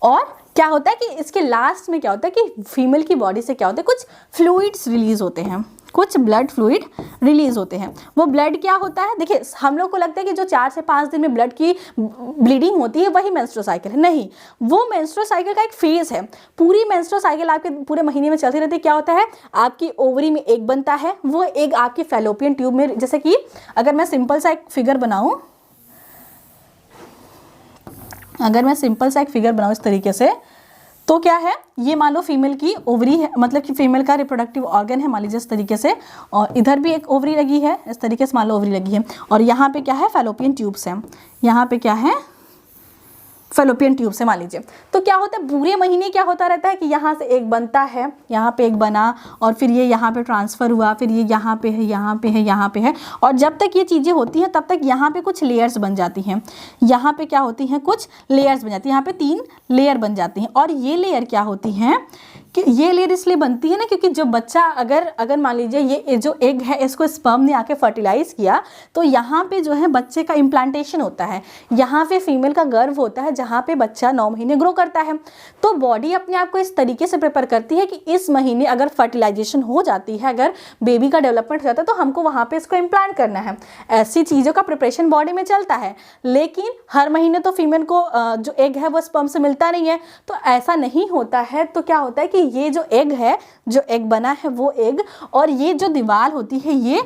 और क्या होता है कि इसके लास्ट में क्या होता है कि फीमेल की बॉडी से क्या होता है, कुछ फ्लूइड्स रिलीज होते हैं, कुछ ब्लड फ्लूइड रिलीज होते हैं। वो ब्लड क्या होता है, देखिए हम लोग को लगता है कि जो 4 से 5 दिन में ब्लड की ब्लीडिंग होती है वही मेंस्ट्रुअल साइकिल है। नहीं, वो मेंस्ट्रुअल साइकिल का एक फेज है। पूरी मेंस्ट्रुअल साइकिल आपके पूरे महीने में चलती रहती है। क्या होता है, आपकी ओवरी में एग बनता है, वो एग आपकी फैलोपियन ट्यूब में, जैसे कि अगर मैं सिंपल सा एक फिगर बनाऊं, इस तरीके से, तो क्या है, ये मान लो फीमेल की ओवरी है, मतलब कि फीमेल का रिप्रोडक्टिव ऑर्गन है, मान लीजिए इस तरीके से, और इधर भी एक ओवरी लगी है, इस तरीके से मान लो ओवरी लगी है, और यहाँ पे क्या है, फैलोपियन ट्यूब्स है, यहाँ पे क्या है, फैलोपियन ट्यूब से मान लीजिए। तो क्या होता है, पूरे महीने क्या होता रहता है कि यहाँ से एक बनता है, यहाँ पे एक बना, और फिर ये यहाँ पे ट्रांसफ़र हुआ, फिर ये यहाँ पे है, यहाँ पे है, यहाँ पे है, और जब तक ये चीज़ें होती हैं तब तक यहाँ पे कुछ लेयर्स बन जाती हैं। यहाँ पे क्या होती हैं, कुछ लेयर्स बन जाती हैं, यहाँ पे 3 लेयर बन जाती हैं। और ये लेयर क्या होती हैं कि ये लेयर इसलिए बनती है ना, क्योंकि जो बच्चा अगर मान लीजिए ये जो एग है इसको स्पर्म ने आके फर्टिलाइज किया, तो यहाँ पे जो है बच्चे का इम्प्लांटेशन होता है, यहाँ पे फीमेल का गर्भ होता है जहाँ पे बच्चा 9 महीने ग्रो करता है। तो बॉडी अपने आप को इस तरीके से प्रिपेयर करती है कि इस महीने अगर फर्टिलाइजेशन हो जाती है, अगर बेबी का डेवलपमेंट हो जाता है, तो हमको वहाँ पे इसको इम्प्लांट करना है। ऐसी चीज़ों का प्रिपरेशन बॉडी में चलता है। लेकिन हर महीने तो फीमेल को जो एग है वो स्पर्म से मिलता नहीं है, तो ऐसा नहीं होता है। तो क्या होता है कि ये जो एग है, जो एग बना है वो एग, और ये जो दीवार होती है, ये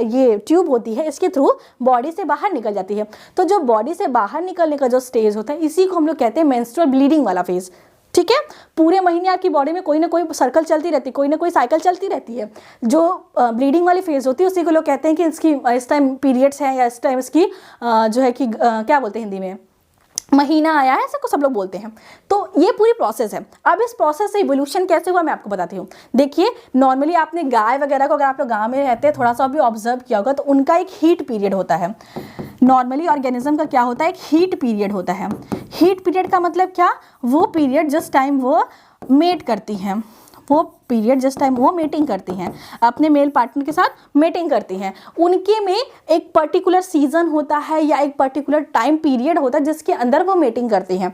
ये ट्यूब होती है, इसके थ्रू बॉडी से बाहर निकल जाती है। तो जो बॉडी से बाहर निकलने का जो स्टेज होता है, इसी को हम लोग कहते हैं मेंस्ट्रुअल ब्लीडिंग वाला फेज। ठीक है, पूरे महीने आपकी बॉडी में कोई ना कोई सर्कल चलती रहती है, कोई ना कोई साइकिल चलती रहती है। जो ब्लीडिंग वाली फेज होती है उसी को लोग कहते हैं कि इसकी इस टाइम पीरियड्स हैं, या इस टाइम इसकी जो है कि क्या बोलते हैं हिंदी में, महीना आया है, ऐसा को सब लोग बोलते हैं। तो ये पूरी प्रोसेस है। अब इस प्रोसेस से इवोल्यूशन कैसे हुआ मैं आपको बताती हूँ। देखिए नॉर्मली आपने गाय वगैरह को, अगर आप लोग गाँव में रहते हैं, थोड़ा सा भी ऑब्जर्व किया होगा, तो उनका एक हीट पीरियड होता है। नॉर्मली ऑर्गेनिज्म का क्या होता है, एक हीट पीरियड होता है। हीट पीरियड का मतलब क्या, वो पीरियड जिस टाइम वो मेट करती हैं, वो पीरियड जिस टाइम वो मीटिंग करती हैं, अपने मेल पार्टनर के साथ मीटिंग करती हैं, उनके में एक पर्टिकुलर सीजन होता है या एक पर्टिकुलर टाइम पीरियड होता है जिसके अंदर वो मीटिंग करती हैं।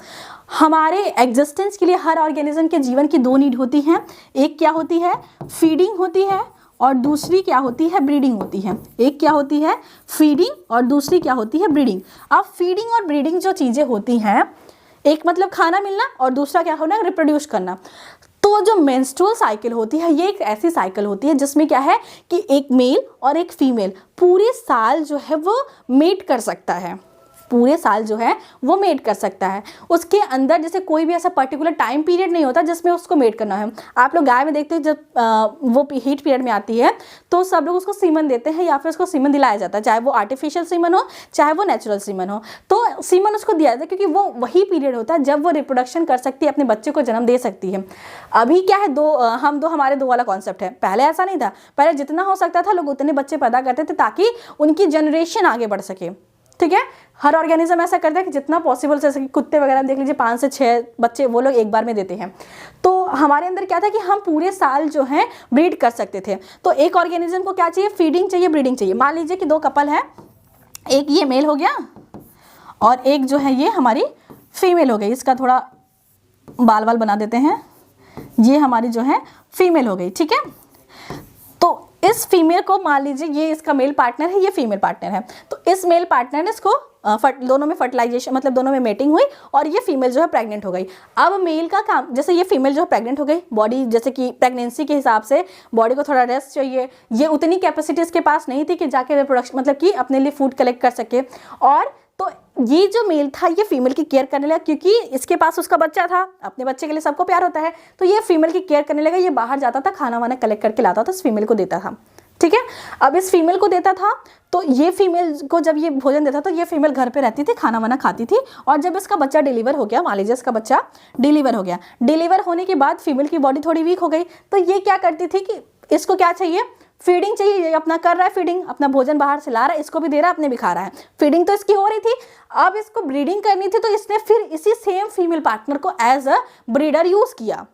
हमारे एग्जिस्टेंस के लिए हर ऑर्गेनिज्म के जीवन की 2 नीड होती हैं। एक क्या होती है, फीडिंग होती है, और दूसरी क्या होती है, ब्रीडिंग होती है। एक क्या होती है, फीडिंग, और दूसरी क्या होती है, ब्रीडिंग। अब फीडिंग और ब्रीडिंग जो चीज़ें होती हैं, एक मतलब खाना मिलना और दूसरा क्या होना, रिप्रोड्यूस करना। तो जो मेंस्ट्रुअल साइकिल होती है, ये एक ऐसी साइकिल होती है जिसमें क्या है कि एक मेल और एक फीमेल पूरे साल जो है वो मेट कर सकता है, पूरे साल जो है वो मेट कर सकता है। उसके अंदर जैसे कोई भी ऐसा पर्टिकुलर टाइम पीरियड नहीं होता जिसमें उसको मेट करना है। आप लोग गाय में देखते हैं जब वो हीट पीरियड में आती है तो सब लोग उसको सीमन देते हैं या फिर उसको सीमन दिलाया जाता है, चाहे वो आर्टिफिशियल सीमन हो चाहे वो नेचुरल सीमन हो। तो सीमन उसको दिया जाता है क्योंकि वो वही पीरियड होता है जब वो रिप्रोडक्शन कर सकती है, अपने बच्चे को जन्म दे सकती है। अभी क्या है, हमारे दो वाला कॉन्सेप्ट है। पहले ऐसा नहीं था, पहले जितना हो सकता था लोग उतने बच्चे पैदा करते थे ताकि उनकी जनरेशन आगे बढ़ सके। ठीक है, हर ऑर्गेनिज्म ऐसा करता है कि जितना पॉसिबल, जैसे कि कुत्ते वगैरह देख लीजिए 5 से 6 बच्चे वो लोग एक बार में देते हैं। तो हमारे अंदर क्या था कि हम पूरे साल जो है ब्रीड कर सकते थे। तो एक ऑर्गेनिज्म को क्या चाहिए, फीडिंग चाहिए, ब्रीडिंग चाहिए। मान लीजिए कि 2 कपल है, एक ये मेल हो गया और एक जो है ये हमारी फीमेल हो गई। इसका थोड़ा बाल बना देते हैं, ये हमारी जो है फीमेल हो गई। ठीक है, तो इस फीमेल को मान लीजिए ये इसका मेल पार्टनर है, ये फीमेल पार्टनर है। तो इस मेल पार्टनर ने इसको दोनों में फर्टिलाइजेशन, मतलब दोनों में मेटिंग हुई और ये फीमेल जो है प्रेग्नेंट हो गई। अब मेल का काम, जैसे ये फीमेल जो है प्रेग्नेंट हो गई, बॉडी जैसे कि प्रेगनेंसी के हिसाब से बॉडी को थोड़ा रेस्ट चाहिए, ये उतनी कैपेसिटी इसके पास नहीं थी कि जाके रिप्रोडक्शन, मतलब कि अपने लिए फूड कलेक्ट कर सके। और तो ये जो मेल था ये फीमेल की केयर करने लगा, क्योंकि इसके पास उसका बच्चा था, अपने बच्चे के लिए सबको प्यार होता है, तो ये फीमेल की केयर करने लगा। ये बाहर जाता था, खाना वाना कलेक्ट करके लाता था, इस फीमेल को देता था। ठीक है। अब इस फीमेल को देता था, तो ये फीमेल को जब ये भोजन देता तो ये फीमेल घर पे रहती थी, खाना वाना खाती थी, और जब इसका बच्चा डिलीवर हो गया, मान लीजिए इसका बच्चा डिलीवर हो गया, डिलीवर होने के बाद फीमेल की बॉडी थोड़ी वीक हो गई, तो ये क्या करती थी कि इसको क्या चाहिए, फीडिंग चाहिए। ये अपना कर रहा है फीडिंग, अपना भोजन बाहर से ला रहा है, इसको भी दे रहा है, अपने भी खा रहा है, फीडिंग तो इसकी हो रही थी। अब इसको ब्रीडिंग करनी थी, तो इसने फिर इसी सेम फीमेल पार्टनर को एज अ ब्रीडर यूज किया।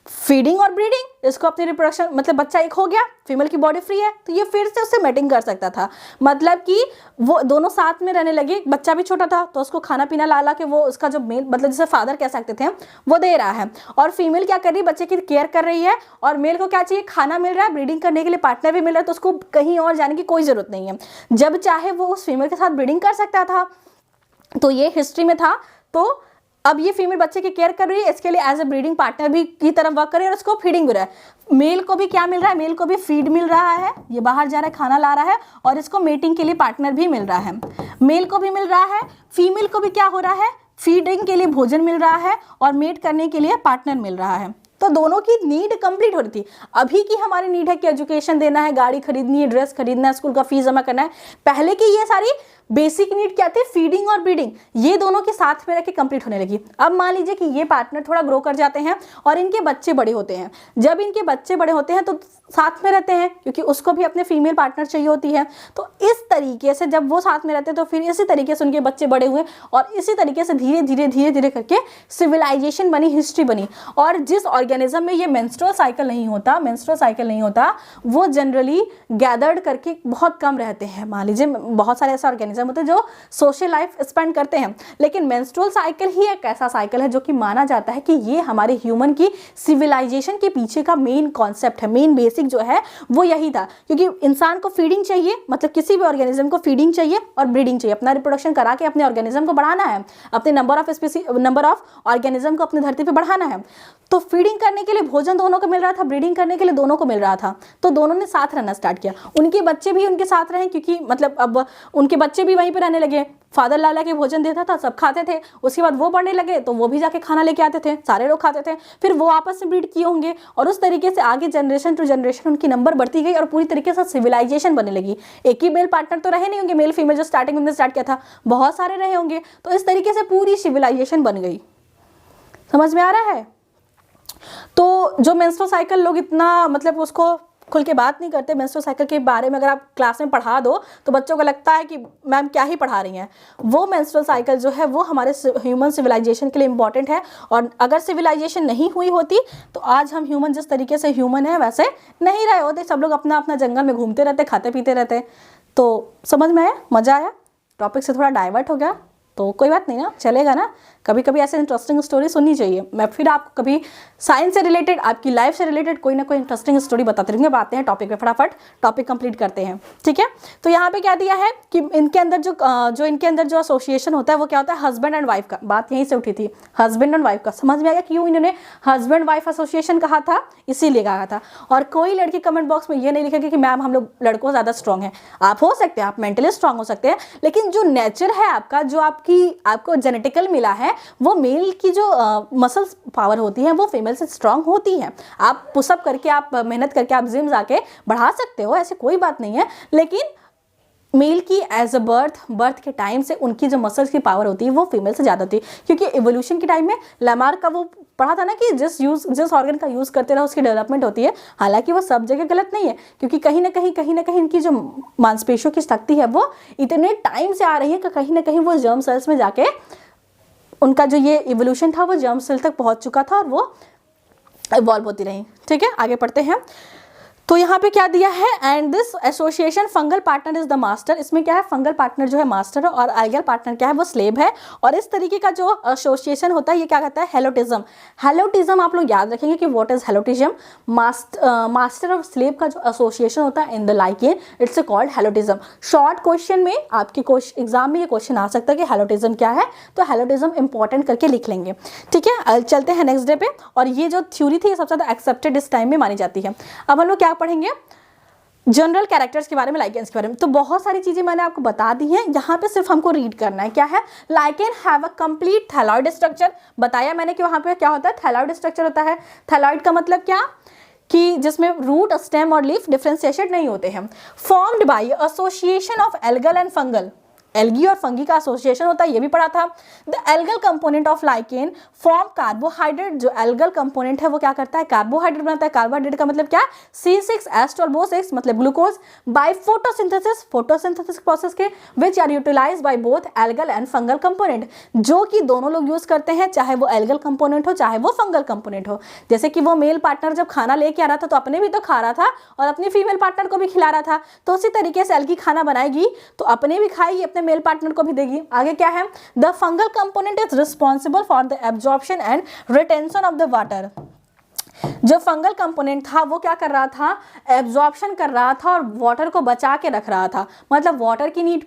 फीडिंग और ब्रीडिंग, इसको अपनी रिप्रोडक्शन, मतलब बच्चा एक हो गया, फीमेल की बॉडी फ्री है, तो ये फिर से उससे मेटिंग कर सकता था। मतलब कि वो दोनों साथ में रहने लगे, बच्चा भी छोटा था तो उसको खाना पीना ला ला के वो उसका जो मेल, मतलब जैसे फादर कह सकते थे, वो दे रहा है, और फीमेल क्या कर रही है, बच्चे की केयर कर रही है, और मेल को क्या चाहिए, खाना मिल रहा है, ब्रीडिंग करने के लिए पार्टनर भी मिल रहा है, तो उसको कहीं और जाने की कोई जरूरत नहीं है। जब चाहे वो उस फीमेल के साथ ब्रीडिंग कर सकता था। तो ये हिस्ट्री में था। तो अब ये फीमेल बच्चे की केयर कर रही है, इसके लिए एज ए ब्रीडिंग पार्टनर भी की तरफ वर्क कर रही है, और इसको फीडिंग भी रहा है। मेल को भी क्या मिल रहा है, मेल को भी फीड मिल रहा है, ये बाहर जा रहा है, खाना ला रहा है, और इसको मेटिंग के लिए पार्टनर भी मिल रहा है। मेल को भी मिल रहा है, फीमेल को भी क्या हो रहा है, फीडिंग के लिए भोजन मिल रहा है, और मेट करने के लिए पार्टनर मिल रहा है। तो दोनों की नीड कंप्लीट हो रही थी। अभी की हमारी नीड है कि एजुकेशन देना है, गाड़ी खरीदनी है, ड्रेस खरीदना है, स्कूल का फीस जमा करना है। पहले की ये सारी बेसिक नीड क्या थी, फीडिंग और ब्रीडिंग, ये दोनों के साथ में रह के कंप्लीट होने लगी। अब मान लीजिए कि ये पार्टनर थोड़ा ग्रो कर जाते हैं और इनके बच्चे बड़े होते हैं। जब इनके बच्चे बड़े होते हैं तो साथ में रहते हैं, क्योंकि उसको भी अपने फीमेल पार्टनर चाहिए होती है। तो इस तरीके से जब वो साथ में रहते हैं तो फिर इसी तरीके से उनके बच्चे बड़े हुए, और इसी तरीके से धीरे धीरे धीरे धीरे करके सिविलाइजेशन बनी, हिस्ट्री बनी। और जिस ऑर्गेनिज्म में ये मेंस्ट्रुअल साइकिल नहीं होता, वो जनरली गैदर्ड करके बहुत कम रहते हैं। मान लीजिए बहुत सारे ऐसे ऑर्गेनिज्म होते हैं जो सोशल लाइफ स्पेंड करते हैं, लेकिन मेंस्ट्रुअल साइकिल ही एक ऐसा साइकिल है जो कि माना जाता है कि ये हमारे ह्यूमन की सिविलाइजेशन के पीछे का मेन कॉन्सेप्ट है, मेन बेसिक जो है वो यही था। क्योंकि इंसान को फीडिंग चाहिए, मतलब किसी भी ऑर्गेनिज्म को फीडिंग चाहिए और ब्रीडिंग चाहिए, अपना रिप्रोडक्शन करा के अपने ऑर्गेनिज्म को बढ़ाना है, अपने नंबर ऑफ ऑर्गेनिज्म को अपनी धरती पर बढ़ाना है। तो फीडिंग करने के लिए भोजन दोनों को मिल रहा था, ब्रीडिंग करने के लिए दोनों को मिल रहा था, तो दोनों ने साथ रहना स्टार्ट किया। उनके बच्चे भी उनके साथ रहे, क्योंकि मतलब अब उनके बच्चे भी वहीं पे रहने लगे। फादर लाला के भोजन देता था, सब खाते थे। उसके बाद वो बढ़ने लगे तो वो भी जाके खाना लेके आते थे, सारे लोग खाते थे। फिर वो आपस में ब्रीड किए होंगे, और उस तरीके से आगे जनरेशन टू जनरेशन उनकी नंबर बढ़ती गई, और पूरी तरीके से सिविलाइजेशन बनने लगी। एक ही मेल पार्टनर तो रहे नहीं होंगे, मेल फीमेल जो स्टार्टिंग में स्टार्ट किया था, बहुत सारे रहे होंगे। तो इस तरीके से पूरी सिविलाइजेशन बन गई। समझ में आ रहा है? तो जो मेंस्ट्रुअल साइकिल लोग इतना मतलब उसको खुल के बात नहीं करते, मेंस्ट्रुअल साइकिल के बारे में अगर आप क्लास में पढ़ा दो तो बच्चों को लगता है कि मैम क्या ही पढ़ा रही हैं। वो मेंस्ट्रुअल साइकिल जो है वो हमारे ह्यूमन सिविलाइजेशन के लिए इंपॉर्टेंट है, और अगर सिविलाइजेशन नहीं हुई होती तो आज हम ह्यूमन जिस तरीके से ह्यूमन है वैसे नहीं रहे होते। सब लोग अपना अपना जंगल में घूमते रहते, खाते पीते रहते। तो समझ में आया? मज़ा आया? टॉपिक से थोड़ा डाइवर्ट हो गया तो कोई बात नहीं ना, चलेगा ना। कभी कभी ऐसे इंटरेस्टिंग स्टोरी सुननी चाहिए। मैं फिर आपको कभी साइंस से रिलेटेड, आपकी लाइफ से रिलेटेड कोई ना कोई इंटरेस्टिंग स्टोरी बताते रहेंगे। बातें हैं टॉपिक पे, फटाफट टॉपिक कंप्लीट करते हैं, ठीक है। तो यहाँ पे क्या दिया है कि इनके अंदर इनके अंदर जो एसोसिएशन होता है वो क्या होता है, हस्बैंड एंड वाइफ का। बात यहीं से उठी थी, हस्बैंड एंड वाइफ का। समझ में आया क्यों इन्होंने हस्बैंड वाइफ एसोसिएशन कहा था? इसीलिए कहा था। और कोई लड़की कमेंट बॉक्स में ये नहीं लिखेगी कि मैम हम लोग लड़कों ज़्यादा स्ट्रॉन्ग हैं। आप हो सकते हैं, आप मेंटली स्ट्रॉन्ग हो सकते हैं, लेकिन जो नेचर है आपका, जो आपको जेनेटिकल मिला है, वो मेल की जो मसल्स पावर होती है वो फीमेल से स्ट्रांग होती है। आप पुशअप करके, आप मेहनत करके, आप जिम जाके बढ़ा सकते हो, ऐसे कोई बात नहीं है। लेकिन मेल की एज अ बर्थ के टाइम से उनकी जो मसल्स की पावर होती है वो फीमेल से ज़्यादा होती है। क्योंकि इवोल्यूशन के टाइम में लैमार्क का वो पढ़ा था ना कि जिस ऑर्गन का यूज़ करते रहो उसकी डेवलपमेंट होती है। हालांकि वो सब जगह गलत नहीं है, क्योंकि कहीं ना कहीं इनकी जो मांसपेशियों की शक्ति है वो इतने टाइम से आ रही है कि कहीं ना कहीं वो जर्म सेल्स में जाके उनका जो ये इवोल्यूशन था वो जर्म सेल तक पहुंच चुका था, और वो इवॉल्व होती रही। ठीक है, आगे पढ़ते हैं। तो यहाँ पे क्या दिया है, and this association fungal partner is the master. इसमें क्या है, फंगल पार्टनर जो है मास्टर है, और अलगल पार्टनर क्या है, वो स्लेव है। और इस तरीके का जो एसोसिएशन होता है ये क्या कहता है, हेलोटिज्म। हेलोटिज्म आप लोग याद रखेंगे कि व्हाट इज हेलोटिज्म। मास्टर और स्लेव का जो एसोसिएशन होता है in the lichen, it's called helotism. Short question में आपके एग्जाम में ये क्वेश्चन आ सकता है कि हेलोटिज्म क्या है, तो हेलोटिज्म इंपॉर्टेंट करके लिख लेंगे। ठीक है, चलते हैं नेक्स्ट डे पे। और ये जो थ्योरी थी ये सबसे ज़्यादा एक्सेप्टेड इस टाइम में मानी जाती है। अब हम लोग क्या पढ़ेंगे, जनरल कैरेक्टर्स के बारे में, लाइकेन्स के बारे में। तो बहुत सारी चीजें मैंने आपको बता दी हैं, यहाँ पे सिर्फ हमको रीड करना है। क्या है, lichen have a complete thalloid structure. बताया मैंने कि वहाँ पे क्या होता है, थैलॉइड स्ट्रक्चर होता है। थैलॉइड का मतलब क्या, कि जिसमें रूट, स्टेम और लीफ डिफरेंशिएटेड नहीं होते हैं। Formed by association of algal and fungal, algae और फंगी का एसोसिएशन होता है, ये भी पढ़ा था। The algal component of lichen form carbohydrate, जो एल्गल कंपोनेंट है वो क्या करता है, कार्बोहाइड्रेट बनाता है। कार्बोहाइड्रेट का मतलब क्या, C6H12O6 मतलब glucose, by photosynthesis, photosynthesis process के, which are utilised by both algal and fungal component, जो कि दोनों लोग यूज करते हैं, चाहे वो एल्गल कंपोनेंट हो चाहे वो फंगल कंपोनेंट हो। जैसे कि वो मेल पार्टनर जब खाना लेके आ रहा था तो अपने भी तो खा रहा था और अपनी फीमेल पार्टनर को भी खिला रहा था, तो उसी तरीके से एल्गी खाना बनाएगी तो अपने भी खाएगी, अपने मेल पार्टनर को भी देगी। आगे क्या है, the fungal component is responsible for the absorption and retention of the water. जो फंगल कंपोनेंट था वो क्या कर रहा था, एब्जॉर्प्शन कर रहा था और वाटर को बचा के रख रहा था, मतलब वाटर की नीड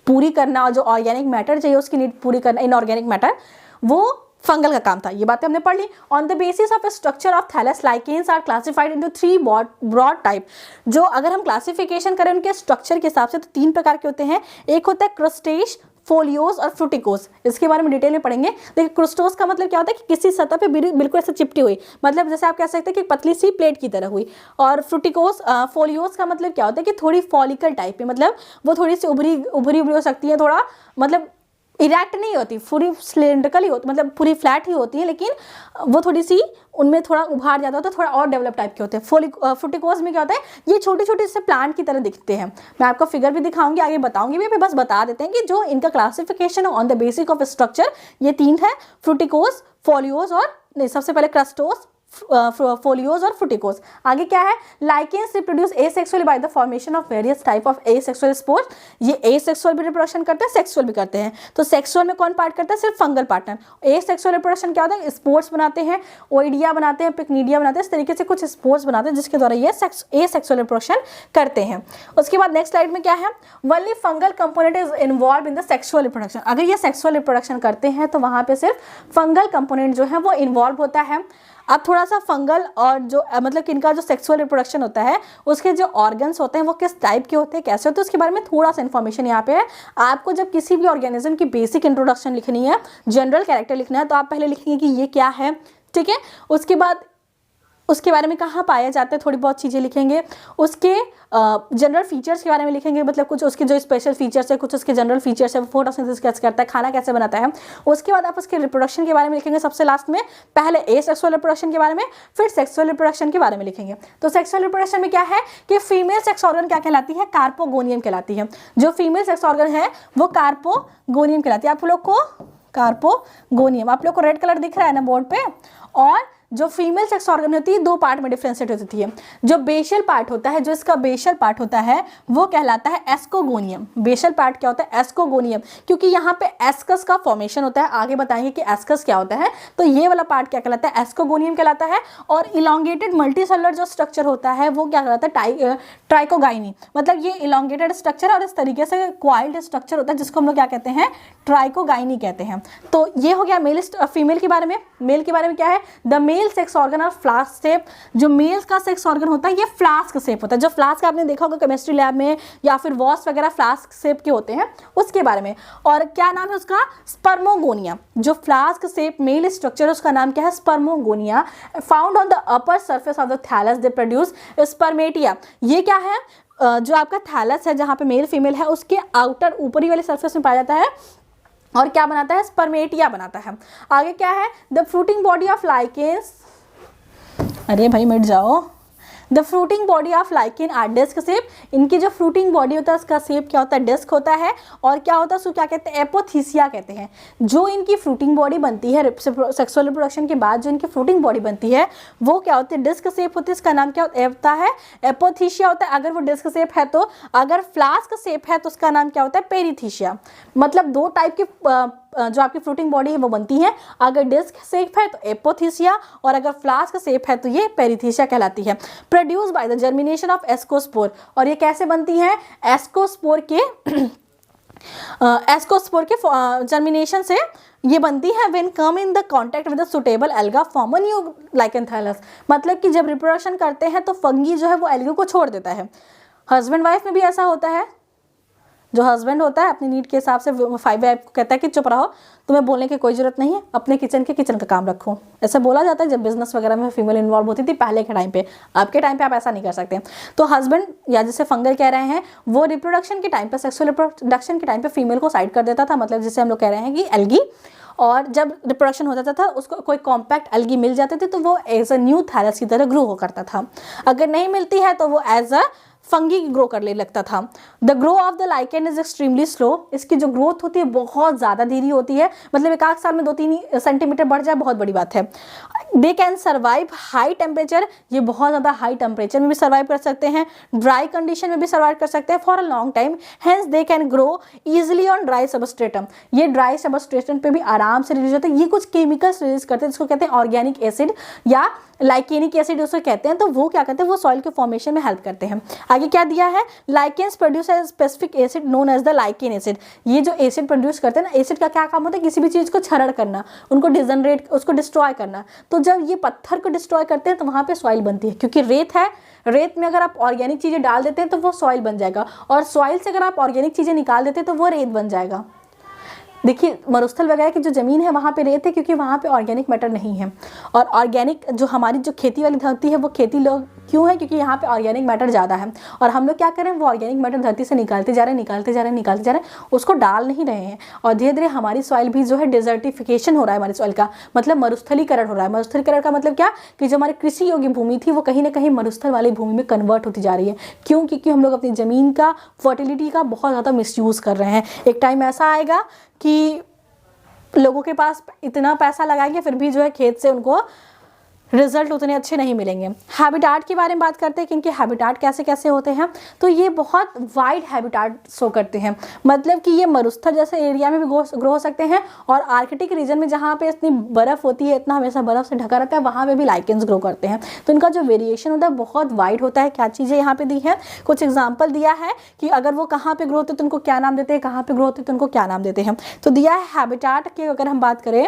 पूरी करना और जो ऑर्गेनिक मैटर चाहिए उसकी नीड पूरी करना, इनऑर्गेनिक मैटर, वो फंगल का काम था। ये बातें हमने पढ़ ली। On the basis of structure of thallus, lichens are classified into 3 broad type. जो अगर हम क्लासिफिकेशन करें उनके स्ट्रक्चर के हिसाब से तो 3 प्रकार के होते हैं। एक होता है क्रुस्टेश, फोलियोस और फ्रूटिकोस, इसके बारे में डिटेल में पढ़ेंगे। देखिए क्रुस्टोस का मतलब क्या होता है कि किसी सतह पे बिल्कुल ऐसे चिपटी हुई, मतलब जैसे आप कह सकते हैं कि पतली सी प्लेट की तरह हुई। और फ्रूटिकोस, फोलियोस का मतलब क्या होता है कि थोड़ी फॉलिकल टाइप में, मतलब वो थोड़ी सी उभरी हो सकती है, थोड़ा मतलब इरेक्ट नहीं होती, पूरी सिलेंड्रिकल ही होती, मतलब पूरी फ्लैट ही होती है, लेकिन वो थोड़ी सी उनमें थोड़ा उभार जाता है तो थोड़ा और डेवलप टाइप के होते हैं। फ्रूटिकोस में क्या होता है, ये छोटे छोटे से प्लांट की तरह दिखते हैं। मैं आपको फिगर भी दिखाऊंगी, आगे बताऊंगी भी, बस बता देते हैं कि जो इनका classification on the basis of structure ये 3 है, फ्रूटिकोस, फोलियोस और नहीं, सबसे पहले क्रस्टोस, फोलियोस और फ्रूटिकोस। आगे क्या है, lichens reproduce asexually by the formation of various type of asexual spores. ये एसेक्सुअल भी रिप्रोडक्शन करते हैं, सेक्सुअल भी करते हैं। तो सेक्सुअल में कौन पार्ट करता है, सिर्फ फंगल पार्टनर। एसेक्सुअल रिप्रोडक्शन क्या होता है, स्पोर्स बनाते हैं, ओइडिया बनाते हैं, पिक्निडिया बनाते हैं, इस तरीके से कुछ स्पोर्स बनाते हैं जिसके द्वारा ये एसेक्सुअल रिप्रोडक्शन करते हैं। उसके बाद नेक्स्ट स्लाइड में क्या है, only fungal component is involve in the sexual reproduction. अगर ये सेक्सुअल रिप्रोडक्शन करते हैं तो वहाँ पे सिर्फ फंगल कंपोनेंट जो है वो इन्वॉल्व होता है। अब थोड़ा सा फंगल और जो मतलब कि इनका जो सेक्सुअल रिप्रोडक्शन होता है उसके जो ऑर्गन्स होते हैं वो किस टाइप के होते हैं, कैसे होते हैं, उसके बारे में थोड़ा सा इन्फॉर्मेशन यहाँ पे है। आपको जब किसी भी ऑर्गेनिज्म की बेसिक इंट्रोडक्शन लिखनी है, जनरल कैरेक्टर लिखना है, तो आप पहले लिखेंगे कि ये क्या है, ठीक है। उसके बाद उसके बारे में कहाँ पाया जाता है, थोड़ी बहुत चीज़ें लिखेंगे। उसके जनरल फीचर्स के बारे में लिखेंगे, मतलब कुछ उसके जो स्पेशल फीचर्स है, कुछ उसके जनरल फीचर्स है, फोटोसिंथेसिस कैसे करता है, खाना कैसे बनाता है। उसके बाद आप उसके रिप्रोडक्शन के बारे में लिखेंगे सबसे लास्ट में, पहले एसेक्सुअल रिप्रोडक्शन के बारे में, फिर सेक्सुअल रिप्रोडक्शन के बारे में लिखेंगे। तो सेक्सुअल रिप्रोडक्शन में क्या है कि फीमेल सेक्स ऑर्गन क्या कहलाती है, कार्पोगोनियम कहलाती है। जो फीमेल सेक्स ऑर्गन है वो कार्पोगोनियम कहलाती है। आप लोग को कार्पोगोनियम, आप लोग को रेड कलर दिख रहा है ना बोर्ड पे। और जो फीमेल सेक्स ऑर्गन होती है 2 पार्ट में डिफ्रेंशिएट होती है। जो बेशल पार्ट होता है, जो इसका बेशल पार्ट होता है वो कहलाता है एस्कोगोनियम। बेशल पार्ट क्या होता है, एस्कोगोनियम, क्योंकि यहाँ पे एस्कस का फॉर्मेशन होता है। आगे बताएंगे कि एस्कस क्या होता है। तो ये वाला पार्ट क्या कहलाता है, एस्कोगोनियम कहलाता है। और इलॉन्गेटेड मल्टीसेलुलर जो स्ट्रक्चर होता है वो क्या कहलाता है, ट्राइकोगाइनी, मतलब ये इलॉन्गेटेड स्ट्रक्चर और इस तरीके से क्वाइल्ड स्ट्रक्चर होता है जिसको हम लोग क्या कहते हैं, ट्राइकोगाइनी कहते हैं। तो ये हो गया मेल फीमेल के बारे में। मेल के बारे में क्या है, द मेल सेक्स ऑर्गन और फ्लास्क शेप। जो मेल्स का सेक्स ऑर्गन होता है ये फ्लास्क शेप होता है। जो फ्लास्क आपने देखा होगा केमिस्ट्री लैब में या फिर वॉस वगैरह फ्लास्क शेप के होते हैं, उसके बारे में। और क्या नाम है उसका, स्पर्मोगोनिया। जो फ्लास्क शेप मेल स्ट्रक्चर है उसका नाम क्या है, spermogonia. Found on the upper surface of the thallus they produce spermatia. ये क्या है, जो आपका थैलस है जहाँ पे मेल फीमेल है उसके आउटर ऊपरी वाले सरफेस में पाया जाता है और क्या बनाता है, स्पर्मेटिया बनाता है। आगे क्या है, the fruiting body of lichens, अरे भाई मिट जाओ, the fruiting body of lichen are disc shape. इनकी जो फ्रूटिंग बॉडी होता है उसका शेप क्या होता है, डिस्क होता है। और क्या होता है उसको क्या कहते हैं, एपोथीसिया कहते हैं। जो इनकी फ्रूटिंग बॉडी बनती है सेक्सुअल रिप्रोडक्शन के बाद, जो इनकी फ्रूटिंग बॉडी बनती है वो क्या होती है, डिस्क शेप होती है। इसका नाम क्या होता है, एपोथीसिया होता है अगर वो डिस्क शेप है तो। अगर फ्लास्क शेप है तो उसका नाम क्या होता है, पेरीथीसिया। मतलब 2 टाइप की जो आपकी फ्रूटिंग बॉडी है वो बनती है। अगर डिस्क शेप है तो एपोथीसिया और अगर फ्लास्क शेप है तो ये पेरीथीसिया कहलाती है। Produce by the germination of ascospore. और ये कैसे बनती है, एस्कोस्पोर के जर्मिनेशन से ये बनती है। When come in the contact with the suitable alga form a new lichen thallus. मतलब कि जब रिप्रोडक्शन करते हैं तो फंगी जो है वो एल्गा को छोड़ देता है। हस्बैंड वाइफ में भी ऐसा होता है, जो हस्बैंड होता है अपनी नीड के हिसाब से वाइफ को कहता है कि चुप रहो, तुम्हें बोलने की कोई जरूरत नहीं है, अपने किचन का काम रखो। ऐसा बोला जाता है जब बिजनेस वगैरह में फीमेल इन्वॉल्व होती थी पहले के टाइम पे। आपके टाइम पे आप ऐसा नहीं कर सकते। तो हस्बैंड या जिसे फंगल कह रहे हैं, वो रिप्रोडक्शन के टाइम पे, सेक्सुअल रिप्रोडक्शन के टाइम पे फीमेल को साइड कर देता था, मतलब जिसे हम लोग कह रहे हैं कि एल्गी। और जब रिप्रोडक्शन हो जाता था उसको कोई कॉम्पैक्ट एल्गी मिल जाते थे तो वो एज अ न्यू थैलस की तरह ग्रो हो करता था। अगर नहीं मिलती है तो वो एज अ फंगी ग्रो करने लगता था। The grow of the lichen is extremely slow. इसकी जो ग्रोथ होती है बहुत ज़्यादा धीरे होती है, मतलब एक आध साल में 2-3 सेंटीमीटर बढ़ जाए बहुत बड़ी बात है। They can survive high temperature, ये बहुत ज़्यादा हाई टेम्परेचर में भी सर्वाइव कर सकते हैं, ड्राई कंडीशन में भी सर्वाइव कर सकते हैं for a long time. Hence they can grow easily on dry substratum. ये ड्राई सबस्ट्रेटम पे भी आराम से रिलीज होते हैं। ये कुछ केमिकल्स रिलीज करते हैं जिसको कहते हैं ऑर्गेनिक एसिड या लाइकेनिक एसिड उसको कहते हैं। तो वो क्या करते हैं, वो सॉइल के फॉर्मेशन में हेल्प करते हैं। आगे क्या दिया है, lichens produce a specific acid known as the lichen acid. ये जो एसिड प्रोड्यूस करते हैं ना, एसिड का क्या काम होता है, किसी भी चीज़ को क्षरण करना, उनको डिजनरेट, उसको डिस्ट्रॉय करना। तो जब ये पत्थर को डिस्ट्रॉय करते हैं तो वहाँ पे सॉइल बनती है, क्योंकि रेत है, रेत में अगर आप ऑर्गेनिक चीज़ें डाल देते हैं तो वो सॉइल बन जाएगा, और सॉइल से अगर आप ऑर्गेनिक चीज़ें निकाल देते हैं तो वो रेत बन जाएगा। देखिए मरुस्थल वगैरह की जो ज़मीन है वहाँ पे रेत है, क्योंकि वहाँ पे ऑर्गेनिक मैटर नहीं है। और ऑर्गेनिक जो हमारी जो खेती वाली धरती है वो खेती लोग क्यों है, क्योंकि यहाँ पे ऑर्गेनिक मैटर ज़्यादा है। और हम लोग क्या करें, वो ऑर्गेनिक मैटर धरती से निकालते जा रहे हैं, उसको डाल नहीं रहे हैं। और धीरे धीरे हमारी सॉइल भी जो है डिजर्टिफिकेशन हो रहा है हमारी सॉइल का, मतलब मरुस्थलीकरण हो रहा है। मरुस्थलीकरण का मतलब क्या, कि जो हमारी कृषि योग्य भूमि थी वो कहीं ना कहीं मरुस्थल वाली भूमि में कन्वर्ट होती जा रही है। क्यों, क्योंकि हम लोग अपनी ज़मीन का फर्टिलिटी का बहुत ज़्यादा मिसयूज़ कर रहे हैं। एक टाइम ऐसा आएगा कि लोगों के पास इतना पैसा लगाएंगे फिर भी जो है खेत से उनको रिजल्ट उतने अच्छे नहीं मिलेंगे। हैबिटाट के बारे में बात करते हैं कि इनके हैबिटाट कैसे कैसे होते हैं। तो ये बहुत वाइड हैबिटाट शो करते हैं, मतलब कि ये मरुस्थल जैसे एरिया में भी ग्रो हो सकते हैं, और आर्कटिक रीजन में जहाँ पे इतनी बर्फ़ होती है, इतना हमेशा बर्फ़ से ढका रहता है, वहाँ पे भी लाइकेन्स ग्रो करते हैं। तो इनका जो वेरिएशन होता है बहुत वाइड होता है। क्या चीज़ें यहाँ पे दी है, कुछ एग्जाम्पल दिया है कि अगर वो कहाँ पे ग्रो होते हैं तो उनको क्या नाम देते हैं, कहाँ पे ग्रो होते हैं तो उनको क्या नाम देते हैं। तो दिया है हैबिटाट की अगर हम बात करें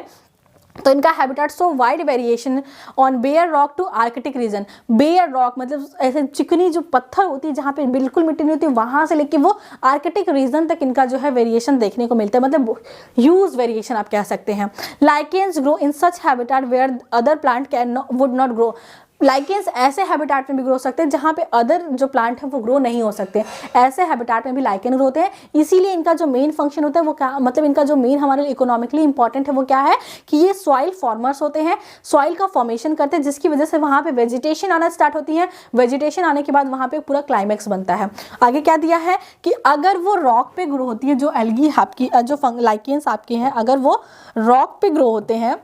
तो इनका habitat so wide variation on bare rock to Arctic region. Bare rock मतलब ऐसे चिकनी जो पत्थर होती है जहाँ पे बिल्कुल मिट्टी नहीं होती, वहाँ से लेके वो आर्कटिक रीजन तक इनका जो है वेरिएशन देखने को मिलता है, मतलब ह्यूज वेरिएशन आप कह सकते हैं। Lichens grow in such habitat where other plant would not grow. Lichens ऐसे हैबिटाट में भी ग्रो हो सकते हैं जहाँ पे अदर जो प्लांट हैं वो ग्रो नहीं हो सकते, ऐसे हैबिटाट में भी लाइकेन ग्रो होते हैं। इसीलिए इनका जो मेन फंक्शन होता है वो क्या, मतलब इनका जो मेन हमारे लिए इकोनॉमिकली इंपॉर्टेंट है वो क्या है कि ये सॉइल फॉर्मर्स होते हैं, सॉइल का फॉर्मेशन करते हैं, जिसकी वजह से वहाँ पे वेजिटेशन आना स्टार्ट होती है। वेजिटेशन आने के बाद वहाँ पे पूरा क्लाइमैक्स बनता है। आगे क्या दिया है कि अगर वो रॉक पे ग्रो होती है, जो एल्गी आपकी जो लाइकेन्स आपके हैं अगर वो रॉक पे ग्रो होते हैं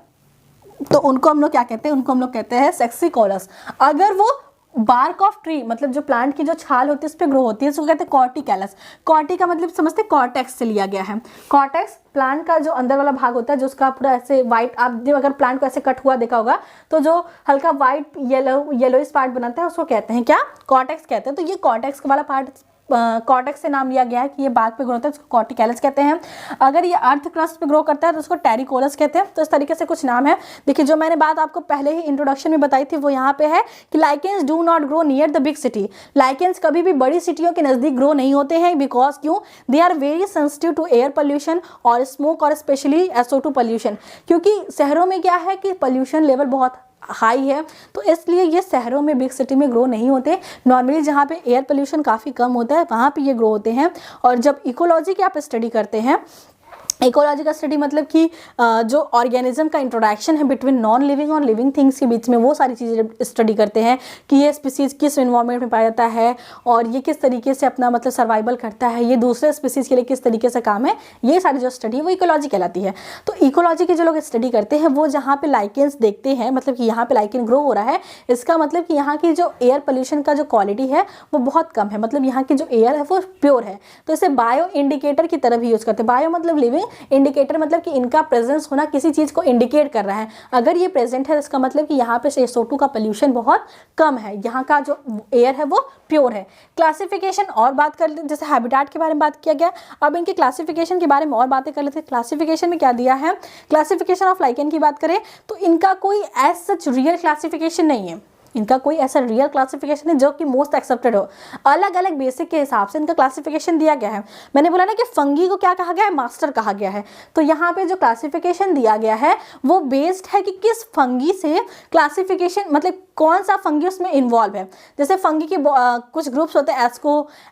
तो उनको हम लोग क्या कहते हैं, उनको हम लोग कहते हैं सेक्सिकोलस। अगर वो बार्क ऑफ ट्री मतलब जो प्लांट की जो छाल होती है उस पर ग्रो होती है उसको कहते हैं कॉर्टिकैलस। कॉर्टी का मतलब समझते हैं कॉर्टेक्स से लिया गया है। कॉर्टेक्स प्लांट का जो अंदर वाला भाग होता है जो उसका पूरा ऐसे वाइट, आप जो अगर प्लांट को ऐसे कट हुआ देखा होगा तो जो हल्का वाइट येलोइश पार्ट बनाता है उसको कहते हैं क्या, कॉर्टेक्स कहते हैं। तो ये कॉर्टेक्स वाला पार्ट कॉर्टेक्स से नाम लिया गया है कि ये बाग पे ग्रो होता है, उसको कॉर्टिकैलस कहते हैं। अगर ये अर्थ क्रस्ट पे ग्रो करता है तो उसको टेरिकोलस कहते हैं। तो इस तरीके से कुछ नाम है। देखिए जो मैंने बात आपको पहले ही इंट्रोडक्शन में बताई थी वो यहाँ पे है कि lichens do not grow near the big city. Lichens कभी भी बड़ी सिटियों के नज़दीक ग्रो नहीं होते हैं, बिकॉज क्यों, they are very sensitive to air pollution और स्मोक और स्पेशली SO2 पोल्यूशन। क्योंकि शहरों में क्या है कि पोल्यूशन लेवल बहुत हाई है, तो इसलिए ये शहरों में बिग सिटी में ग्रो नहीं होते। नॉर्मली जहाँ पे एयर पोल्यूशन काफ़ी कम होता है वहाँ पे ये ग्रो होते हैं। और जब इकोलॉजी की आप स्टडी करते हैं, इकोलॉजी का स्टडी मतलब कि जो ऑर्गेनिज्म का इंट्रोडक्शन है बिटवीन नॉन लिविंग और लिविंग थिंग्स के बीच में, वो सारी चीज़ें स्टडी करते हैं कि ये स्पीसीज़ किस इन्वायरमेंट में पाया जाता है और ये किस तरीके से अपना मतलब सर्वाइवल करता है, ये दूसरे स्पीसीज़ के लिए किस तरीके से काम है, ये सारी जो स्टडी है वो इकोलॉजी कहलाती है। तो इकोलॉजी के जो लोग स्टडी करते हैं वो जहाँ पे लाइकेन्स देखते हैं, मतलब कि यहाँ पे लाइकेन ग्रो हो रहा है, इसका मतलब कि यहाँ की जो एयर पोल्यूशन का जो क्वालिटी है वो बहुत कम है, मतलब यहाँ की जो एयर है वो प्योर है। तो इसे बायो इंडिकेटर की तरह भी यूज़ करते हैं। बायो मतलब लिविंग, इंडिकेटर मतलब कि इनका प्रेजेंस होना किसी चीज़ को इंडिकेट कर रहा है। अगर ये प्रेजेंट है इसका मतलब कि यहाँ पे SO2 का पोल्यूशन बहुत कम है, यहाँ का जो एयर है वो प्योर है। क्लासिफिकेशन और बात कर लेते, जैसे हैबिटाट के बारे में बात किया गया, अब इनके क्लासिफिकेशन के बारे में और बातें कर लेते हैं। क्लासिफिकेशन में क्या दिया है, क्लासिफिकेशन ऑफ लाइकेन की बात करें तो इनका कोई एज सच रियल क्लासिफिकेशन नहीं है। इनका कोई ऐसा रियल क्लासिफिकेशन है जो कि मोस्ट एक्सेप्टेड हो। अलग अलग बेसिक के हिसाब से इनका क्लासिफिकेशन दिया गया है। मैंने बोला ना कि फंगी को क्या कहा गया है, मास्टर कहा गया है। तो यहाँ पे जो क्लासिफिकेशन दिया गया है वो बेस्ड है कि किस फंगी से क्लासिफिकेशन, मतलब कौन सा फंगी उसमें इन्वॉल्व है। जैसे फंगी के कुछ ग्रुप्स होते हैं,